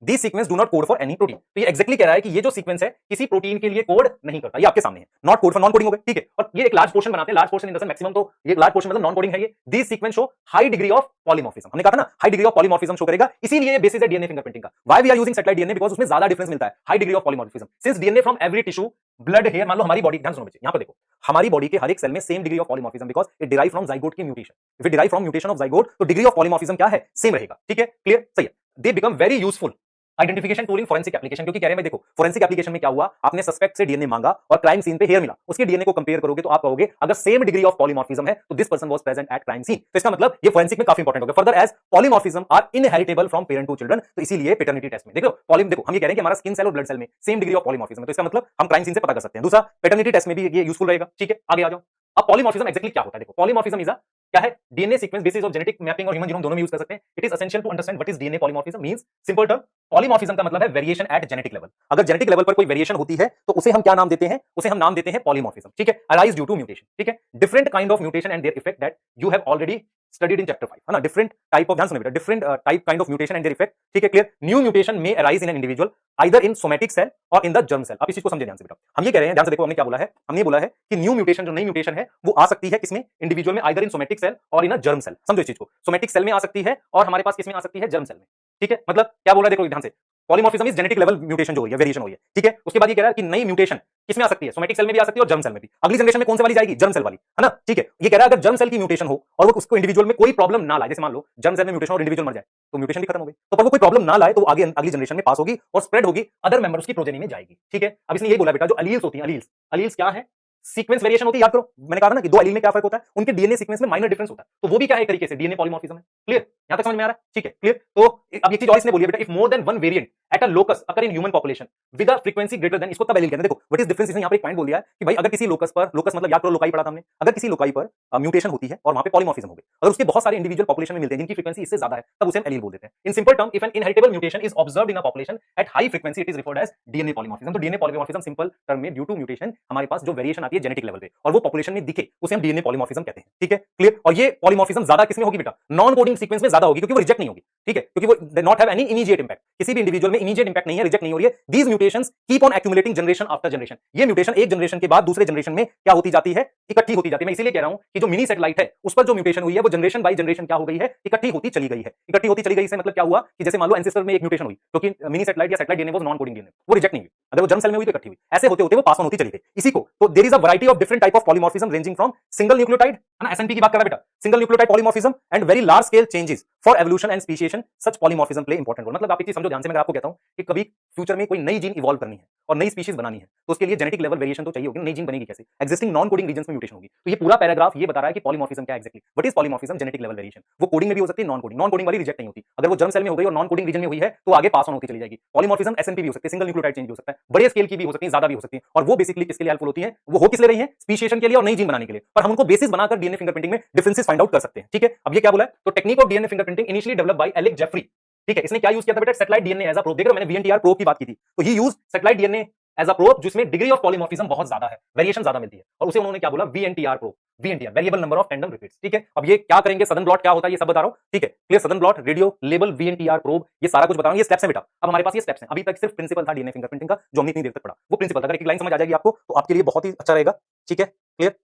this sequence do not code for any protein. तो ये एग्जैक्टली कह रहा है कि ये जो सीक्वेंस है किसी प्रोटीन के लिए कोड नहीं करता। ये आपके सामने है, not code for non coding हो गए, ठीक है। और ये एक लार्ज पोर्शन बनाते हैं, large portion in the sense maximum, तो ये लार्ज पोर्शन मतलब नॉन कोडिंग है। ये this sequence show high degree of polymorphism, हमने कहा था ना high degree of polymorphism show करेगा, इसीलिए ये बेसिस है डीएनए फिंगरप्रिंटिंग का। Why we are using satellite DNA, because उसमें ज्यादा डिफरेंस मिलता है, high degree of polymorphism. Since DNA from every tissue, blood, hair, मान लो हमारी बॉडी, ध्यान सुनो बच्चे, यहां पर देखो, हमारी बॉडी के हर एक सेल में same degree of polymorphism, because it derive from zygote की mutation. If it derive from mutation of zygote, तो डिग्री ऑफ पॉलीमॉर्फिज्म क्या है, सेम रहेगा, ठीक है, क्लियर, सही है। They become very useful identification tool in forensic application, क्योंकि कह रहे हैं भाई देखो फोरेंसिक एप्लीकेशन में क्या हुआ, आपने सस्पेक्ट से डीएनए मांगा और क्राइम सीन पे हेयर मिला, उसके डीएनए को कंपेयर करोगे तो आप कहोगे अगर सेम डिग्री ऑफ पॉलीमॉर्फिज्म है तो this person was present at crime scene. तो इसका मतलब ये फोरेंसिक में काफी इंपॉर्टेंट हो गया। Further as polymorphism are inheritable from parent to children, तो इसीलिए पैटर्निटी टेस्ट में देखो देखो हम ये कह रहे हैं कि हमारा स्किन सेल और ब्लड सेल में सेम डिग्री ऑफ पॉलीमॉर्फिज्म है, तो इसका मतलब हम क्राइम सीन से पता कर सकते हैं। दूसरा पैटर्निटी टेस्ट में भी ये यूजफुल रहेगा, ठीक है, आगे आ जाओ। अब पॉलीमॉर्फिज्म एक्जेक्टली क्या होता है, देखो पॉलीमॉर्फिज्म इज अ क्या है? DNA sequence basis of genetic mapping और ह्यूमन जीनोम दोनों में यूज कर सकते हैं। It is essential to understand what is DNA polymorphism means simple term polymorphism का मतलब है वेरिएशन एट जेनेटिक लेवल। अगर जेनेटिक लेवल पर कोई वेरिएशन होती है तो उसे हम क्या नाम देते हैं? उसे हम नाम देते हैं पॉलीमॉर्फिज्म। ठीक है, अराइज ड्यू टू म्यूटेशन। ठीक है, different kind of mutation and their effect that you have already studied in chapter 5 है ना। डिफरेंट टाइप ऑफ, ध्यान सुनिए बेटा, different type kind of mutation and their effect. ठीक है, clear. New mutation may arise in an individual either in somatic cell और इन द जर्म सेल। आप इस चीज को समझे ध्यान से बेटा। हम ये कह रहे हैं, ध्यान से देखो, हमने क्या बोला है? हमने बोला है कि न्यू म्यूटेशन, जो नई म्यूटेशन है, वो आ सकती है किसमें? इंडिविजुअल में, आइदर इन सोमैटिक सेल और इन अ जर्म सेल। समझो इस चीज को, सोमैटिक सेल में आ सकती है और हमारे पास किसमें आ सकती है? जर्म सेल में। ठीक है, मतलब क्या बोल रहा है? देखो ध्यान से, polymorphism is genetic level mutation जो हुई है, वेरिएशन हुई है। ठीक है, उसके बाद ये कह रहा है कि नई म्यूटेशन किसमें आ सकती है? सोमैटिक सेल में भी आ सकती है और जर्म सेल में भी। अगली जनरेशन में कौन से वाली जाएगी? जर्म सेल वाली, है ना। ठीक है, ये कह रहा है अगर जर्म सेल की म्यूटेशन हो और वो उसको इंडिविजुअल में कोई प्रॉब्लम ना लाए, जैसे मान लो जर्म सेल में म्यूटेशन और इंडिविजुअल मर जाए तो म्यूटेशन भी खत्म हो गई, तो पर वो कोई प्रॉब्लम ना लाए तो आगे अगली जनरेशन में पास होगी और स्प्रेड होगी, अदर मेंबर्स की प्रोजेनी में जाएगी। ठीक है, अब इसने ये बोला बेटा, जो अलील्स होती हैं, अलील्स, अलील्स क्या है? सीक्वेंस वेरिएशन होती है। याद करो, मैंने कहा ना कि दो एलील में क्या फर्क होता है? उनके डीएनए सीक्वेंस में माइनर डिफरेंस होता है, तो वो भी क्या है? एक तरीके से डीएनए पॉलीमॉर्फिज्म है। क्लियर, यहां तक समझ में आ रहा है? ठीक है, क्लियर। तो अब ये चीज और इसने बोली है बेटा, if more than one variant at a locus occur in human population with a frequency greater than, इसको तब एलील कहते हैं। देखो व्हाट इज डिफरेंस, इसने यहां पे एक पॉइंट बोल दिया है कि भाई अगर किसी लोकस पर, लोकस मतलब याद करो लोकाई पढ़ा था हमने, अगर किसी लोकाई पर म्यूटेशन होती है और वहां पे पॉलीमॉर्फिज्म हो गई, अगर उसके बहुत सारे इंडिविजुअल पॉपुलेशन में मिलते हैं जिनकी फ्रीक्वेंसी इससे ज्यादा है, तब उसे हम एलील बोल देते हैं। In simple term, if an inheritable mutation is observed in a population at high frequency, it is referred as DNA polymorphism. तो डीएनए पॉलीमॉर्फिज्म सिंपल टर्म में ड्यू टू म्यूटेशन हमारे पास जो वेरिएशन आती है जेनेटिक लेवल पे और वो पॉपुलेशन में दिखे, उसे हम डीएनए पॉलीमॉर्फिज्म कहते हैं। ठीक है, क्लियर। और ये पॉलीमॉर्फिज्म ज्यादा किसमें होगी बेटा? नॉन कोडिंग सीक्वेंस में ज्यादा होगी, क्योंकि वो रिजेक्ट नहीं होगी। ठीक है, क्योंकि वो they not have any immediate impact, किसी भी इंडिविजुअल में इमीडिएट इंपैक्ट नहीं है, रिजेक्ट नहीं हो रही है। These mutations keep on accumulating generation after generation. ये म्यूटेशन एक जनरेशन के बाद दूसरे जनरेशन में क्या होती जाती है? इकट्ठी होती जाती है। मैं इसीलिए कह रहा हूं कि जो मिनी सैटेलाइट है उस पर जो म्यूटेशन हुई है वो जनरेशन बाय जनरेशन क्या हो गई है? इकट्ठी होती चली गई है। इकट्ठी होती चली गई से मतलब क्या हुआ कि जैसे मान लो एंसेस्टर में एक म्यूटेशन हुई, क्योंकि मिनी सैटेलाइट या satellite DNA was non coding DNA, वो रिजेक्ट नहीं हुई। अगर वो जर्म सेल में हुई तो इकट्ठी हुई, ऐसे होते होते वो पास ऑन होती चली गई। इसी को तो there is a variety of different type of polymorphism ranging from single nucleotide, है ना, एसएनपी की बात कर रहा है बेटा, single nucleotide polymorphism and very large scale changes for evolution and speciation. Such polymorphism play important role. मतलब आप एक चीज समझो ध्यान से, मैं आपको कहता हूं कि कभी फ्यूचर में कोई नई जीन इवॉल्व करनी है और नई स्पीशीज बनानी है तो उसके लिए जेनेटिक लेवल वेरिएशन तो चाहिए होगी। नई जीन बनेगी कैसे? एग्जिस्टिंग नॉन कोडिंग रीजंस में म्यूटेशन होगी। तो ये पूरा पैराग्राफ ये बता रहा है कि पॉलीमॉर्फिज्म क्या exactly, what is polymorphism, genetic level variation. वो कोडिंग में भी हो सकती है, नॉन कोडिंग, नॉन कोडिंग वाली रिजेक्ट नहीं होती। अगर वो जर्म सेल में हो गई और नॉन कोडिंग रीजन में हुई है तो आगे पास ऑन होकर चली जाएगी। पॉलीमॉर्फिज्म एसएनपी भी हो सकती है, सिंगल न्यूक्लियोटाइड चेंज भी हो सकता है, बड़े स्केल की भी हो सकती है, ज्यादा भी हो सकती है। और वो बेसिकली किसके लिए हेल्पफुल होती है? वो हो किस लिए रही है? स्पीशिएशन के लिए और नई जीन बनाने के लिए। पर हम उनको बेसिस बनाकर डीएनए फिंगरप्रिंटिंग में डिफरेंसेस फाइंड आउट कर सकते हैं। ठीक है, अब ये क्या बोला है? तो technique of DNA fingerprinting initially developed by Alec Jeffrey. ठीक है, इसने क्या यूज किया था बेटा? Satellite DNA as a probe. देख रहे हो, मैंने वीएनटीआर प्रोब की बात की थी, तो ही use satellite DNA as a probe जिसमें डिग्री ऑफ पॉलीमॉर्फिज्म बहुत ज्यादा है, वेरिएशन ज्यादा मिलती है, और उसे उन्होंने क्या बोला? VNTR probe, VNTR variable number of tandem repeats. ठीक है, अब ये क्या करेंगे, सदन ब्लॉट क्या होता है ये सब बता रहा हूं। ठीक है, क्लियर। सदन blot, radio label, VNTR probe, ये सारा कुछ बता रहा हूं। ये स्टेप्स है बेटा। अब हमारे पास ये स्टेप्स हैं। अभी तक सिर्फ प्रिंसिपल था डीएनए फिंगरप्रिंटिंग का, जो हमने इतनी देर तक पढ़ा, वो प्रिंसिपल था। अगर एक लाइन समझ आ जाएगी आपको तो आपके लिए बहुत ही अच्छा रहेगा। ठीक है, क्लियर।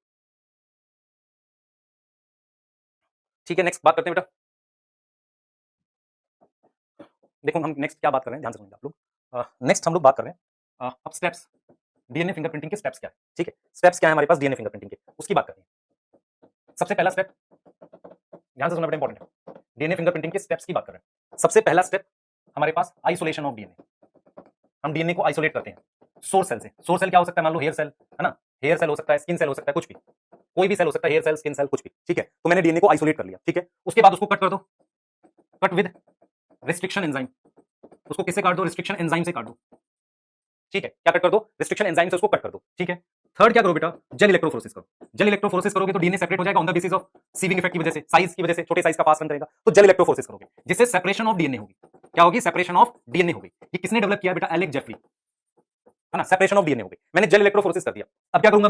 ठीक है, नेक्स्ट बात करते हैं बेटा। देखो हम नेक्स्ट क्या बात कर रहे हैं, ध्यान से सुनिए आप लोग। नेक्स्ट हम लोग बात कर रहे हैं अब स्टेप्स, डीएनए फिंगरप्रिंटिंग के स्टेप्स क्या है। ठीक है, स्टेप्स क्या है हमारे पास डीएनए फिंगरप्रिंटिंग के, उसकी बात करनी है। सबसे पहला स्टेप, ध्यान से सुनना बड़ा इंपॉर्टेंट है, डीएनए फिंगरप्रिंटिंग के स्टेप्स की बात कर रहे हैं। सबसे पहला स्टेप हमारे पास आइसोलेशन ऑफ डीएनए। हम डीएनए को आइसोलेट करते हैं सोर्स सेल से। सोर्स सेल क्या हो सकता है? मान लो हेयर सेल, है ना, हेयर सेल हो सकता है, स्किन सेल हो सकता है, कुछ भी, कोई भी सेल हो सकता है, हेयर सेल, स्किन सेल, कुछ भी। ठीक है, तो मैंने डीएनए को आइसोलेट कर लिया। ठीक है, उसके बाद उसको कट कर दो, कट विद रिस्ट्रिक्शन एंजाइम। उसको किससे काट दो? रिस्ट्रिक्शन एंजाइम से काट दो। ठीक है, क्या कट कर दो? रिस्ट्रिक्शन एंजाइम से उसको कट कर दो। ठीक है, थर्ड क्या करो बेटा? जेल इलेक्ट्रोफोरेसिस करो। जेल इलेक्ट्रोफोरेसिस करोगे तो डीएनए सेपरेट हो जाएगा on the basis of sieving effect की वजह से, साइज की वजह से, छोटे साइज का फास्ट रन रहेगा। तो जेल इलेक्ट्रोफोरेसिस करोगे जिससे सेपरेशन ऑफ डीएनए होगी। क्या होगी? सेपरेशन ऑफ डीएनए होगी। ये किसने डेवलप किया बेटा? एलेक जेफरी, है ना, सेपरेशन ऑफ डीएनए हो गई। मैंने जेल इलेक्ट्रोफोरेसिस कर दिया। अब क्या करूंगा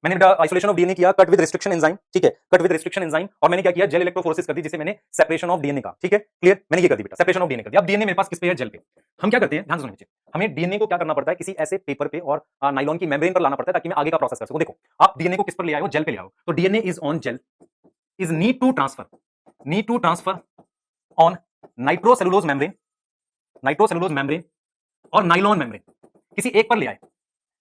मैंने बेटा आइसोलेशन ऑफ डीएनए किया, कट विद रिस्ट्रिक्शन एंजाइम। ठीक है, कट विद रिस्ट्रिक्शन एंजाइम, और मैंने क्या किया? जेल इलेक्ट्रोफोरेसिस कर दी, जिसे मैंने सेपरेशन ऑफ डीएनए का। ठीक है, क्लियर, मैंने ये कर दी बेटा, सेपरेशन ऑफ डीएनए कर दिया। अब डीएनए मेरे पास किस पे है? जेल पे। हम क्या करते हैं, ध्यान सुनिए, हमें डीएनए को क्या करना पड़ता है? किसी ऐसे पेपर पे और नाइलॉन की मेम्ब्रेन पर लाना पड़ता है ताकि मैं आगे का प्रोसेस कर सकूं। देखो आप डीएनए को किस पर ले आए हो? जेल पे ले आओ। तो DNA is on gel, is need to transfer on nitrocellulose membrane और नाइलॉन मेम्ब्रेन। किसी एक पर ले आए,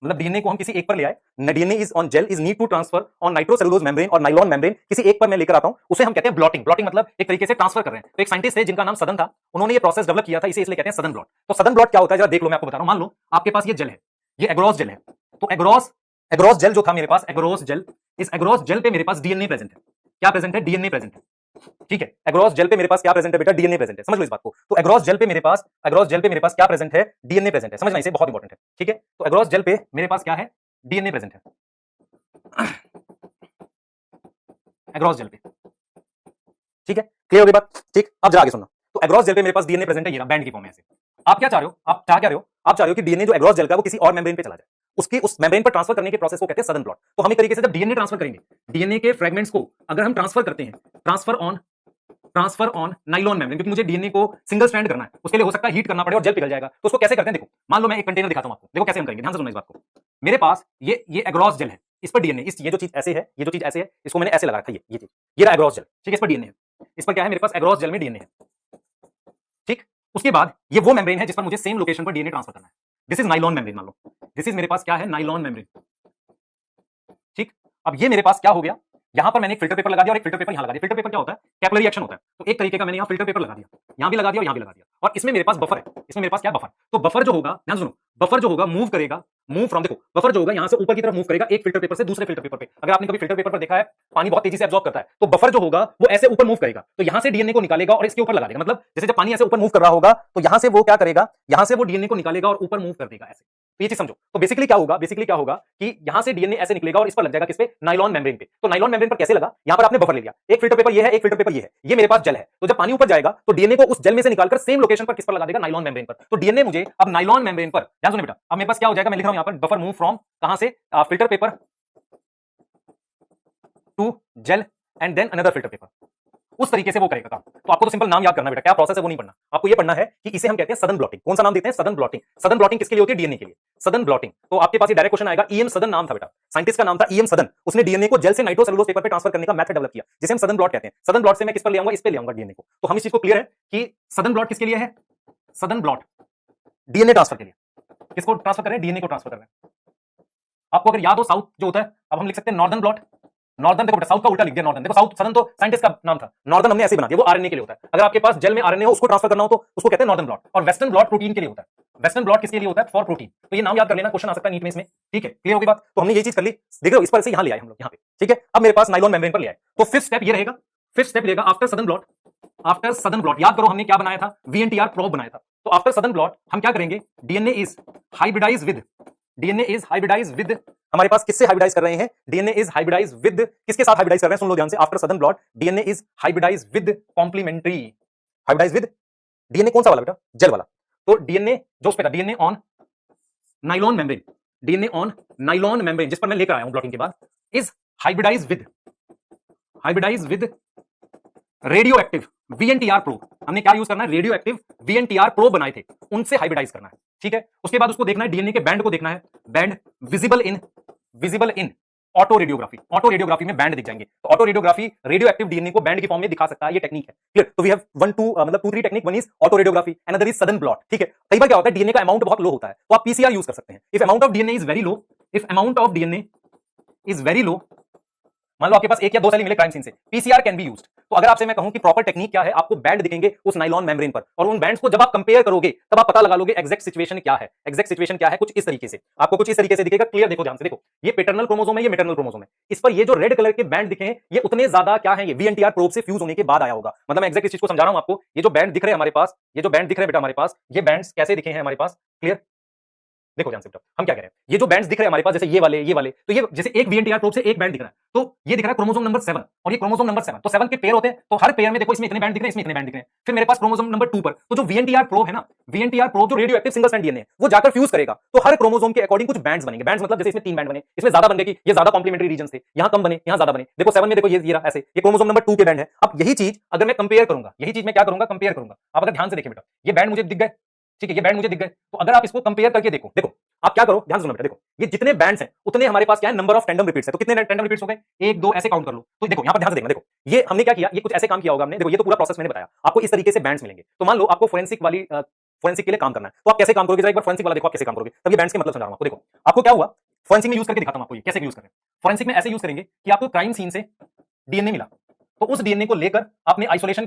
मतलब डीएनए को हम किसी एक पर ले आए। DNA is on gel, is need to transfer on nitrocellulose membrane और नाइलॉन मेम्ब्रेन। किसी एक पर मैं लेकर आता हूं, उसे हम कहते हैं ब्लॉटिंग। ब्लॉटिंग मतलब एक तरीके से ट्रांसफर कर रहे हैं। तो एक साइंटिस्ट है जिनका नाम सदन था, उन्होंने ये प्रोसेस डेवलप किया था, इसे इसलिए कहते हैं सदन ब्लॉट। तो सदन ब्लॉट क्या होता है जरा देख लो, मैं आपको बता रहा हूं। मान लो आपके पास ये जेल है, ये एग्रोस जेल है। तो एग्रोस जेल जो था मेरे पास, एग्रोस जेल, इस एग्रोस जेल पे मेरे पास डीएनए प्रेजेंट है। क्या प्रेजेंट है? डीएनए प्रेजेंट है। ठीक है, एग्रोस जेल पे मेरे पास क्या प्रेजेंट है बेटा? डीएनए प्रेजेंट है। समझ लो इस बात को। तो एग्रोस जेल पे मेरे पास क्या प्रेजेंट है? डीएनए प्रेजेंट है। समझना, इसे बहुत इंपॉर्टेंट है। ठीक है, तो एग्रोस जेल पे मेरे पास क्या है? डीएनए प्रेजेंट है एग्रोस जेल पे। ठीक है, क्लियर हो गई बात? ठीक, अब जरा आगे सुनना। तो एग्रॉस जेल पे मेरे पास डीएनए प्रेजेंट है, ये बैंड की फॉर्म में ऐसे। आप क्या चाह रहे हो? आप चाह क्या रहे हो? आप चाह रहे हो कि डीएनए जो एग्रॉस जेल का वो किसी और मेम्ब्रेन पे चला जाए, उसकी उस मेम्ब्रेन पर ट्रांसफर करने के प्रोसेस को कहते हैं सदन ब्लॉट। तो हम एक तरीके से जब डीएनए ट्रांसफर करेंगे, डीएनए के फ्रेगमेंट्स को अगर हम ट्रांसफर करते हैं, ट्रांसफर ऑन नाइलॉन मेम्ब्रेन, क्योंकि मुझे डीएनए को सिंगल स्ट्रैंड करना है, उसके लिए हो सकता है हीट करना पड़े और जेल पिघल जाएगा। तो उसको कैसे करते हैं? देखो, मान लो मैं एक कंटेनर दिखाता हूं आपको, देखो कैसे हम करेंगे, ध्यान से सुनना इस बात को। मेरे पास ये एग्रॉस जेल है, इस पर डीएनए, ये जो चीज ऐसे है, ये जो चीज ऐसे है, इसको मैंने ऐसे लगा रखा है, ये चीज, ये रहा एग्रॉस जेल, ठीक है, इस पर डीएनए है, इस पर क्या है मेरे पास, एग्रॉस जेल में डीएनए है, ठीक। उसके बाद ये वो मेम्ब्रेन है जिस पर मुझे सेम लोकेशन पर डीएनए ट्रांसफर करना है। दिस इज नाइलॉन मेम्ब्रेन, मान लो दिस इज मेरे पास क्या है, नाइलॉन मेम्ब्रेन, ठीक। अब ये मेरे पास क्या हो गया, यहां पर मैंने एक फिल्टर पेपर लगा दिया और एक फिल्टर पेपर यहां लगा दिया। फिल्टर पेपर क्या होता है? कैपिलरी एक्शन होता है। तो एक तरीके का मैंने यहां फिल्टर पेपर लगा दिया, यहां भी लगा दिया और यहां भी लगा दिया, और इसमें मेरे पास बफर है, इसमें मेरे पास क्या बफर। तो बफर जो होगा, ध्यान सुनो, बफर जो होगा मूव करेगा, मूव फ्रॉम, देखो बफर जो होगा यहां से ऊपर की तरफ मूव करेगा एक फिल्टर पेपर से दूसरे फिल्टर पेपर पे। अगर आपने कभी फिल्टर पेपर पर देखा है, पानी बहुत तेजी से एब्जॉर्ब करता है, तो बफर जो होगा वो ऐसे ऊपर मूव करेगा, तो यहां से डीएनए को निकालेगा और इसके ऊपर लगा देगा। मतलब जैसे जब पानी ऐसे ऊपर मूव कर रहा होगा तो यहां से वो क्या करेगा, यहां से वो डीएनए को निकालेगा और ऊपर मूव कर देगा ऐसे। तो ये चीज समझो। तो बेसिकली क्या होगा, कि यहां से डीएनए ऐसे निकलेगा और इस पर लग जाएगा, किस पे, नाइलॉन मेम्ब्रेन पे। तो नाइलॉन मेम्ब्रेन पर कैसे लगा, यहां पर आपने बफर ले लिया, एक फिल्टर पेपर ये है, एक फिल्टर पेपर ये है, ये मेरे पास जेल है। तो जब पानी ऊपर जाएगा तो डीएनए को उस जेल में से निकालकर सेम लोकेशन पर किस पर लगा देगा, नाइलॉन मेम्ब्रेन पर। तो डीएनए मुझे अब नाइलॉन मेम्ब्रेन पर, ध्यान सुनिए बेटा, अब मेरे पास क्या हो जाएगा, मैं लिख रहा हूं यहां पर, बफर मूव फ्रॉम, कहां से, filter paper to gel and then another filter paper. उस तरीके से वो करेगा काम। तो आपको तो सिंपल नाम याद करना बेटा, क्या प्रोसेस है वो नहीं पढ़ना, आपको ये पढ़ना है कि इसे हम कहते हैं सदन ब्लॉटिंग। कौन सा नाम देते हैं? सदन ब्लॉटिंग। सदन ब्लॉटिंग किसके लिए होती है? डीएनए के लिए। सदन ब्लॉटिंग, तो आपके पास ये डायरेक्ट क्वेश्चन आएगा, ईएम सदन नाम था बेटा, साइंटिस्ट का नाम था ईएम सदन। उसने डीएनए को जेल से नाइट्रोसेलुलोज पेपर पे ट्रांसफर करने का मेथड डेवलप किया, जिसे हम सदन ब्लॉट कहते हैं। सदन ब्लॉट से मैं किस पर ले आऊंगा, इस पे ले आऊंगा डीएनए को। तो हम इस चीज को क्लियर है कि सदन ब्लॉट किसके लिए है? सदन ब्लॉट डीएनए ट्रांसफर के लिए। किसको ट्रांसफर कर रहे हैं? डीएनए को ट्रांसफर कर रहे हैं। आपको अगर याद हो साउथ जो होता है, अब हम लिख सकते हैं नॉर्दर्न ब्लॉट। नॉर्दर्न, देखो साउथ का उल्टा लिख दिया नॉर्दर्न, देखो साउथ, सदन तो साइंटिस्ट का नाम था, नॉर्दर्न हमने ऐसे बना दिया, वो आरएनए के लिए होता है। अगर आपके पास जेल में आरएनए हो, उसको ट्रांसफर करना हो तो उसको कहते हैं नॉर्दर्न ब्लॉट। और वेस्टर्न ब्लॉट प्रोटीन के लिए होता है। वेस्टर्न ब्लॉट किसके लिए होता है? For protein. तो ये नाम याद कर लेना, क्वेश्चन आ सकता है नीट में इसमें, ठीक है, क्लियर होगी बात। तो हमने ये चीज कर ली, देख रहे हो, इस पर से यहां ले आए हम लोग, यहां पे, ठीक है। अब मेरे पास नाइलॉन मेम्ब्रेन पर ले आए, तो फिफ्थ स्टेप ये रहेगा, फिफ्थ स्टेप रहेगा after Southern blot. After Southern blot याद करो हमने क्या बनाया था, वीएनटीआर प्रोब बनाया था। तो आफ्टर सदन ब्लॉट हम क्या करेंगे, DNA is hybridize with, DNA is hybridize with, हमारे पास किससे हाइब्रिडाइज कर रहे हैं, डीएनए इज हाइब्रिडाइज विद, किसके साथ हाइब्रिडाइज कर रहे हैं, सुन लो ध्यान से, after Southern blot DNA is hybridize with complementary, hybridize with DNA कौन सा वाला बेटा, जेल वाला। तो डीएनए जो उस पे था, DNA on nylon membrane, DNA on nylon membrane जिस पर मैं लेकर आया हूं ब्लॉटिंग के बाद, is hybridize with radio active VNTR probe. हमने क्या यूज करना है, रेडियो एक्टिव वीएनटीआर प्रोब बनाए थे, उनसे हाइब्रिडाइज करना है, ठीक है। उसके बाद उसको देखना है, डीएनए के बैंड को देखना है, band visible in auto radiography. Auto radiography में बैंड दिख जाएंगे। तो auto radiography radio active DNA को बैंड की फॉर्म में दिखा सकता है, ये टेक्निक है, क्लियर। तो we have 2-3 technique, one is auto radiography, another is Southern blot, ठीक है। कई बार क्या होता है, डीएनए का अमाउंट बहुत लो होता है, तो आप पीसीआर यूज कर सकते हैं। If amount of DNA is very low, if amount of DNA is very low, मान लो आपके पास 1 या 2 सेल मिले क्राइम सीन से, पीसीआर कैन बी यूज्ड। तो अगर आपसे मैं कहूं कि प्रॉपर टेक्निक क्या है, आपको बैंड दिखेंगे उस नाइलॉन मेम्ब्रेन पर, और उन बैंड्स को जब आप कंपेयर करोगे तब आप पता लगा लोगे एग्जैक्ट सिचुएशन क्या है। एग्जैक्ट सिचुएशन क्या है, कुछ इस तरीके से, आपको कुछ इस तरीके से दिखेगा, क्लियर देखो ध्यान से, देखो ये पैटर्नल क्रोमोसोम है, ये मैटरनल क्रोमोसोम है। इस पर ये जो रेड कलर के बैंड दिखे हैं, ये उतने ज्यादा क्या है, ये वीएनटीआर प्रोब से फ्यूज होने के बाद आया होगा। मतलब मैं एग्जैक्ट इस चीज को समझा रहा हूं आपको। ये जो बैंड दिख रहे हैं हमारे पास, ये जो बैंड दिख रहे हैं बेटा हमारे पास, ये बैंड्स कैसे दिखे हैं हमारे पास, क्लियर देखो ध्यान से बेटा, हम क्या कह रहे हैं, ये जो बैंड्स दिख रहे हैं हमारे पास, जैसे ये वाले, तो ये जैसे एक वीएनटीआर प्रोब से एक बैंड दिख रहा है, तो ये दिख रहा है क्रोमोसोम नंबर 7 और ये क्रोमोसोम नंबर 7, तो 7 के पेयर होते हैं, तो हर पेयर में देखो इसमें इतने बैंड दिख रहे हैं, इसमें इतने बैंड दिख रहे हैं। फिर मेरे पास क्रोमोसोम नंबर 2 पर, तो जो वीएनटीआर प्रोब है ना, वीएनटीआर प्रोब जो radio active single strand DNA, वो जाकर फ्यूज करेगा, तो हर क्रोमोसोम के अकॉर्डिंग कुछ बैंड्स बनेंगे। बैंड्स मतलब जैसे इसमें 3 बैंड बने, इसमें ज्यादा बन गए कि ये ज्यादा कॉम्प्लीमेंट्री रीजन थे, यहां कम बने, यहां ज्यादा बने। देखो 7 में देखो ये रहा ऐसे, ये क्रोमोसोम नंबर 2 के बैंड है। अब यही चीज अगर मैं कंपेयर करूंगा, यही चीज मैं क्या करूंगा, कंपेयर करूंगा। आप अगर ध्यान से देखें बेटा, ये बैंड मुझे दिख गए, ठीक है, ये बैंड मुझे दिख गए, तो अगर आप इसको कंपेयर करके देखो, देखो आप क्या करो, ध्यान से सुनो बेटा, देखो ये जितने बैंड्स हैं उतने हमारे पास क्या है, नंबर ऑफ टैंडम रिपीट्स है। तो कितने टैंडम रिपीट्स हो गए, 1 2 ऐसे काउंट कर लो। तो देखो यहां पर ध्यान से देखना, देखो ये हमने क्या किया, ये कुछ ऐसे काम किया होगा हमने, देखो ये तो पूरा प्रोसेस मैंने बताया आपको, इस तरीके से बैंड्स मिलेंगे। तो मान लो आपको फोरेंसिक वाली फोरेंसिक के लिए काम करना है, तो आप कैसे काम करोगे, जरा एक बार फोरेंसिक वाला देखो आप कैसे काम करोगे, तब ये बैंड्स के मतलब समझा रहा हूं आपको। देखो आपको क्या हुआ, फोरेंसिक में यूज करके दिखाता हूं आपको, ये कैसे यूज करें। फोरेंसिक में ऐसे यूज करेंगे कि आपको क्राइम सीन से डीएनए मिला, तो उस डीएनए को लेकर आपने आइसोलेशन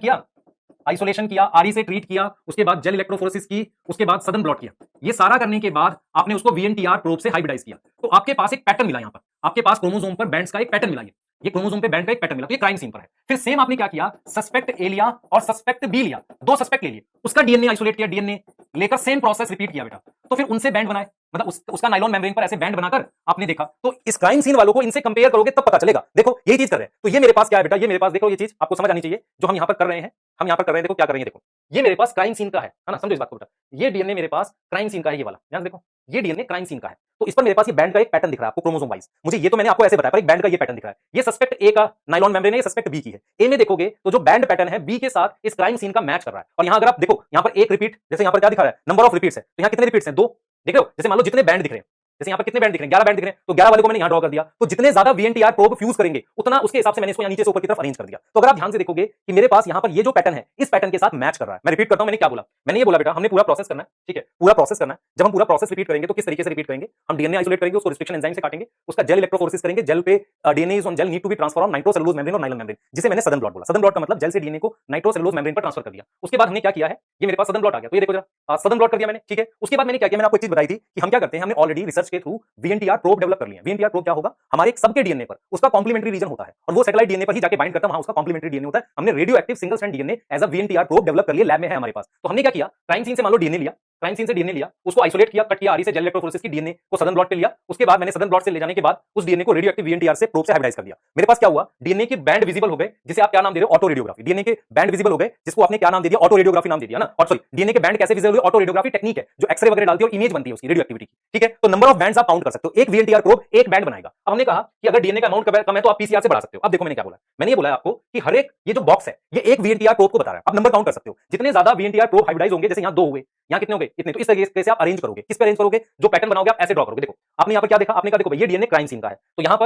किया, आरई से ट्रीट किया, उसके बाद जेल इलेक्ट्रोफोरेसिस की, उसके बाद सदन ब्लॉट किया। ये सारा करने के बाद आपने उसको वीएनटीआर प्रोब से हाइब्रिडाइज किया, तो आपके पास एक पैटर्न मिला, यहां पर आपके पास क्रोमोसोम पर बैंड्स का एक पैटर्न मिला, ये क्रोमोसोम पे बैंड का एक पैटर्न मिला, तो ये क्राइम सीन पर है। फिर सेम आपने क्या किया, सस्पेक्ट ए लिया और सस्पेक्ट बी लिया, 2 सस्पेक्ट ले लिए, उसका डीएनए आइसोलेट किया, डीएनए लेकर सेम प्रोसेस रिपीट किया बेटा, तो फिर उनसे बैंड बनाए। मतलब उसका नाइलॉन मेम्ब्रेन पर ऐसे बैंड बनाकर आपने देखा, तो इस क्राइम सीन वालों को इनसे कंपेयर करोगे तब पता चलेगा। देखो यही चीज कर रहे हैं। तो ये मेरे पास क्या है बेटा, ये मेरे पास देखो, ये चीज आपको समझ आनी चाहिए जो हम यहां पर कर रहे हैं। हम यहां पर कर रहे हैं, देखो क्या कर रहे हैं, देखो ये मेरे पास क्राइम सीन का है ना, समझो इस बात को बेटा। ये डीएनए मेरे पास क्राइम सीन का है, ये वाला ध्यान देखो, ये डीएनए क्राइम सीन का है। तो इस पर मेरे पास ये बैंड का एक पैटर्न दिख रहा है आपको क्रोमोसोम वाइज। मुझे ये तो मैंने आपको ऐसे बताया, पर एक बैंड का ये पैटर्न दिख रहा है। ये सस्पेक्ट ए का नाइलॉन मेम्ब्रेन है, ये सस्पेक्ट बी की है। ए में देखोगे तो जो बैंड पैटर्न है बी के साथ इस क्राइम सीन का मैच कर रहा है। और यहां अगर आप देखो, यहां पर एक रिपीट, जैसे यहां पर क्या दिखा रहा है, नंबर ऑफ रिपीट्स है, तो यहां कितने रिपीट्स हैं, 2। देख रहे हो, जैसे मान लो जितने बैंड दिख रहे हैं, जैसे यहां पर कितने बैंड दिख रहे हैं, 11 बैंड दिख रहे हैं, तो 11 वाले को मैंने यहां ड्रॉ कर दिया। तो जितने ज्यादा वीएनटीआर प्रोब फ्यूज करेंगे उतना उसके हिसाब से मैंने इसको यहां नीचे से ऊपर की तरफ अरेंज कर दिया। तो अगर आप ध्यान से देखोगे कि मेरे पास यहां पर ये जो पैटर्न है इस पैटर्न के साथ मैच कर रहा है। मैं रिपीट करता हूं, मैंने क्या बोला, मैंने ये बोला बेटा हमने पूरा प्रोसेस करना है, ठीक है, पूरा प्रोसेस करना है। जब हम पूरा प्रोसेस रिपीट करेंगे तो किस तरीके से रिपीट करेंगे, हम डीएनए आइसोलेट करेंगे, उसको रिस्ट्रिक्शन एंजाइम से काटेंगे, उसका जेल इलेक्ट्रोफोरेसिस करेंगे, जेल पे DNA is on gel need to be transfer on nitrocellulose membrane और नाइलॉन मेम्ब्रेन, जिसे मैंने सदन ब्लॉट बोला। सदन ब्लॉट का मतलब जेल से डीएनए को नाइट्रोसेलुलोज मेम्ब्रेन पर ट्रांसफर कर दिया। उसके बाद हमने क्या किया है, ये मेरे पास सदन ब्लॉट आ गया, तो ये देखो जरा, सदन ब्लॉट कर दिया मैंने, ठीक है। उसके बाद मैंने क्या किया, मैंने आपको एक चीज बताई थी कि हम क्या करते हैं, हमने ऑलरेडी रिसर्च के थ्रू वीएनटीआर प्रोब डेवलप कर लिया। वीएनटीआर प्रोब क्या होगा, हमारे एक सबके डीएनए पर उसका कॉम्प्लीमेंट्री रीजन होता है और वो सैटेलाइट डीएनए पर ही जाके बाइंड करता है, वहां उसका कॉम्प्लीमेंट्री डीएनए होता है। हमने radio active single strand DNA as a VNTR probe develop कर लिया, लैब में है हमारे पास। तो हमने क्या किया, क्राइम सीन से मान लो डीएनए लिया, क्राइम सीन से डीएनए लिया, उसको आइसोलेट किया, कट किया, आरी से जेल इलेक्ट्रोफोरेसिस की डीएनए को सदन ब्लॉट पे लिया। उसके बाद मैंने सदन ब्लॉट से ले जाने के बाद उस डीएनए को रेडियो एक्टिव वीएनटीआर से प्रोब से हाइब्रिडाइज कर दिया। मेरे पास क्या हुआ, डीएनए के बैंड विजिबल हो गए, जिसे आप क्या नाम दे रहे हो, ऑटो रेडियोग्राफी। डीएनए के बैंड विजिबल हो गए, जिसको आपने क्या नाम दे दिया, ऑटो रेडियोग्राफी नाम दे दिया ना। और सॉरी, डीएनए के बैंड कैसे विजिबल हुए, ऑटो रेडियोग्राफी टेक्निक है जो एक्सरे वगैरह डालती है और इमेज बनती है उसकी रेडियो एक्टिविटी की, ठीक है। तो नंबर ऑफ बैंड्स आप काउंट कर सकते हो, एक वीएनटीआर प्रोब एक बैंड बनाएगा। अब हमने कहा कि अगर डीएनए का अमाउंट कम है तो आप पीसीआर से बढ़ा सकते हो। अब देखो मैंने क्या बोला, मैंने ये बोला आपको कि हर एक ये जो बॉक्स है ये एक वीएनटीआर प्रोब को बता रहा है। आप नंबर काउंट कर सकते हो, जितने ज्यादा वीएनटीआर प्रोब हाइब्रिडाइज होंगे, जैसे यहां 2 हुए, यहां कितने हो गए, इतने। तो इस तरीके से आप अरेंज करोगे, किस पे अरेंज करोगे, जो पैटर्न बनाओगे आप ऐसे ड्रॉ करोगे। देखो आपने यहां पर क्या देखा, आपने कहा देखो भाई ये डीएनए क्राइम सीन का है, तो यहां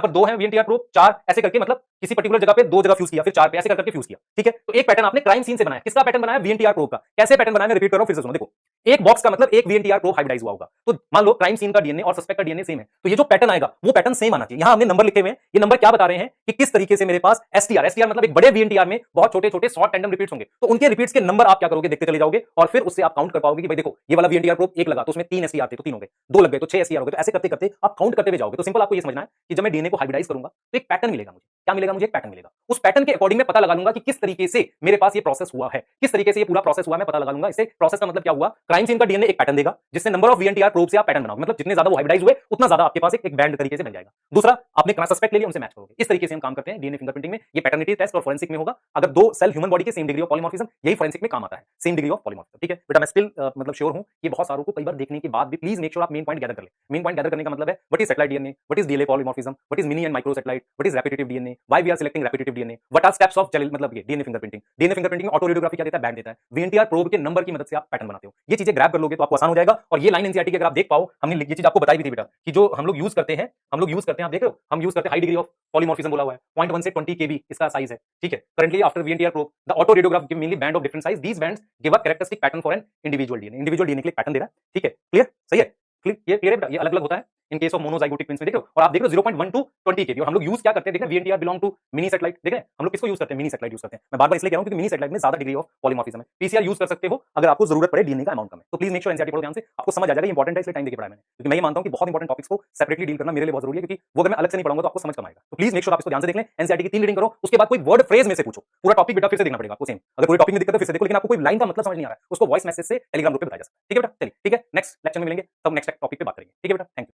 पर 2 है वीएनटीआर प्रोब, 4 ऐसे करके, मतलब किसी पर्टिकुलर जगह पे 2 जगह फ्यूज किया, फिर 4 पे ऐसे करके फ्यूज किया, ठीक है। तो एक पैटर्न आपने क्राइम सीन से बनाया। किसका पैटर्न बनाया, वीएनटीआर प्रोब का। कैसे पैटर्न बनाया, मैं रिपीट कर रहा हूं, फिर से सुनो। देखो एक बॉक्स का मतलब एक वीएनटीआर प्रोब हाइब्रिडाइज हुआ होगा। तो मान लो क्राइम सीन का डीएनए और सस्पेक्ट का डीएनए सेम है, तो ये जो पैटर्न आएगा वो पैटर्न सेम आना चाहिए। यहां हमने नंबर लिखे हुए हैं, ये नंबर क्या बता रहे हैं कि किस तरीके से मेरे पास एसटीआर मतलब एक बड़े वीएनटीआर में बहुत छोटे-छोटे शॉर्ट टैंडम रिपीट्स होंगे, तो उनके रिपीट्स के नंबर आप क्या करोगे, देखते चले जाओगे और फिर उससे आप काउंट कर पाओगे कि भाई देखो ये वाला वीएनटीआर प्रोब 1 लगा तो उसमें 3 एसटीआर थे, तो 3 हो गए, 2 लग गए तो 6 एसटीआर हो गए। तो ऐसे करते-करते आप काउंट करते हुए जाओगे। तो सिंपल आपको ये समझना है कि जब मैं डीएनए को हाइब्रिडाइज करूंगा तो एक पैटर्न मिलेगा मुझे। क्या मिलेगा मुझे, एक पैटर्न मिलेगा। उस पैटर्न के अकॉर्डिंग मैं पता लगा लूंगा कि किस तरीके से मेरे पास ये प्रोसेस हुआ है, किस तरीके से ये पूरा प्रोसेस हुआ, मैं पता लगा लूंगा। इससे प्रोसेस का मतलब क्या हुआ, क्राइम सीन का डीएनए एक पैटर्न देगा, जिससे नंबर ऑफ वीएनटीआर प्रोब से आप पैटर्न बनाओगे, मतलब जितने ज्यादा वो हाइब्रिडाइज हुए उतना ज्यादा आपके पास एक बैंड तरीके से बन जाएगा। दूसरा, आपने सस्पेक्ट ले लिया, उनसे मैच करोगे। इस तरीके से हम काम करते हैं डीएनए फिंगरप्रिंटिंग में। ये पैटर्निटी टेस्ट और फोरेंसिक में होगा। अगर 2 सेल ह्यूमन बॉडी के सेम डिग्री ऑफ पॉलीमॉर्फिज्म, यही फोरेंसिक में काम आता है, सेम डिग्री ऑफ पॉलीमॉर्फिज्म, ठीक है बेटा। मैं स्टिल मतलब श्योर हूं कि बहुत सारों को कई बार देखने के बाद भी प्लीज मेक श्योर आप मेन पॉइंट गैदर कर ले। मेन पॉइंट गैदर करने का मतलब है what is satellite DNA, what is DNA polymorphism, what is mini and micro satellite, what is repetitive DNA, why we are selecting repetitive DNA, what are steps of gel, मतलब ये DNA fingerprinting. DNA fingerprinting auto radiography क्या देता है, बैंड देता है। वीएनटीआर प्रोब के नंबर की मदद से आप पैटर्न बनाते हो। ये चीजें ग्रैब कर लोगे तो आपको आसान हो जाएगा। और ये लाइन एनसीईआरटी की अगर आप देख पाओ, हमने ये चीज आपको बताई भी थी बेटा कि जो हम लोग यूज करते हैं, आप देख रहे हो, हम यूज करते हैं हाई डिग्री ऑफ पॉलीमॉर्फिज्म बोला हुआ है, 0.1 से 20 केबी इसका साइज है, ठीक है। Currently after VNTR probe the auto radiograph give mainly band of different size, these bands give a characteristic pattern for an individual DNA. Individual DNA के लिए पैटर्न दे रहा है, ठीक है। क्लियर, सही है, क्लियर है बेटा। ये अलग अलग होता है in case of monozygotic twins में, देख रहे हो। और आप देख रहे हो 0.1 टू 20 केबी। और हम लोग यूज क्या करते हैं, देख रहे हैं VNTR belong to mini satellite, देख रहे हैं हम लोग किसको यूज करते हैं, मिनी सैटेलाइट यूज करते हैं। मैं बार बार इसलिए कह रहा हूं क्योंकि मिनी सैटेलाइट में ज्यादा डिग्री ऑफ पॉलीमॉर्फिज्म है। पीसीआर यूज कर सकते हो अगर आपको जरूरत पड़े, डीएनए का अमाउंट कम है। तो प्लीज मेक श्योर एनसीईआरटी पढ़ो ध्यान से, आपको समझ आ जाएगा। इंपॉर्टेंट है, इसलिए टाइम देके पढ़ाया मैंने, क्योंकि मैं ये मानता हूं कि बहुत इंपॉर्टेंट टॉपिक्स को सेपरेटली डील करना मेरे लिए बहुत जरूरी है, क्योंकि वो अगर मैं अलग से नहीं पढ़ाऊंगा तो आपको समझ कम आएगा। तो प्लीज मेक श्योर आप इसको ध्यान से देख लें। एनसीईआरटी की 3 रीडिंग करो, उसके बाद कोई वर्ड फ्रेज में से पूछो। पूरा टॉपिक बेटा फिर से देखना पड़ेगा आपको सेम। अगर पूरे टॉपिक में दिक्कत है फिर से देखो, लेकिन आपको कोई लाइन का मतलब समझ नहीं आ रहा है, उसको वॉइस मैसेज से टेलीग्राम ग्रुप पे बताया जा सकता है, ठीक है बेटा। चलिए ठीक है, नेक्स्ट लेक्चर में मिलेंगे, तब नेक्स्ट टॉपिक पे बात करेंगे, ठीक है बेटा। Thank you.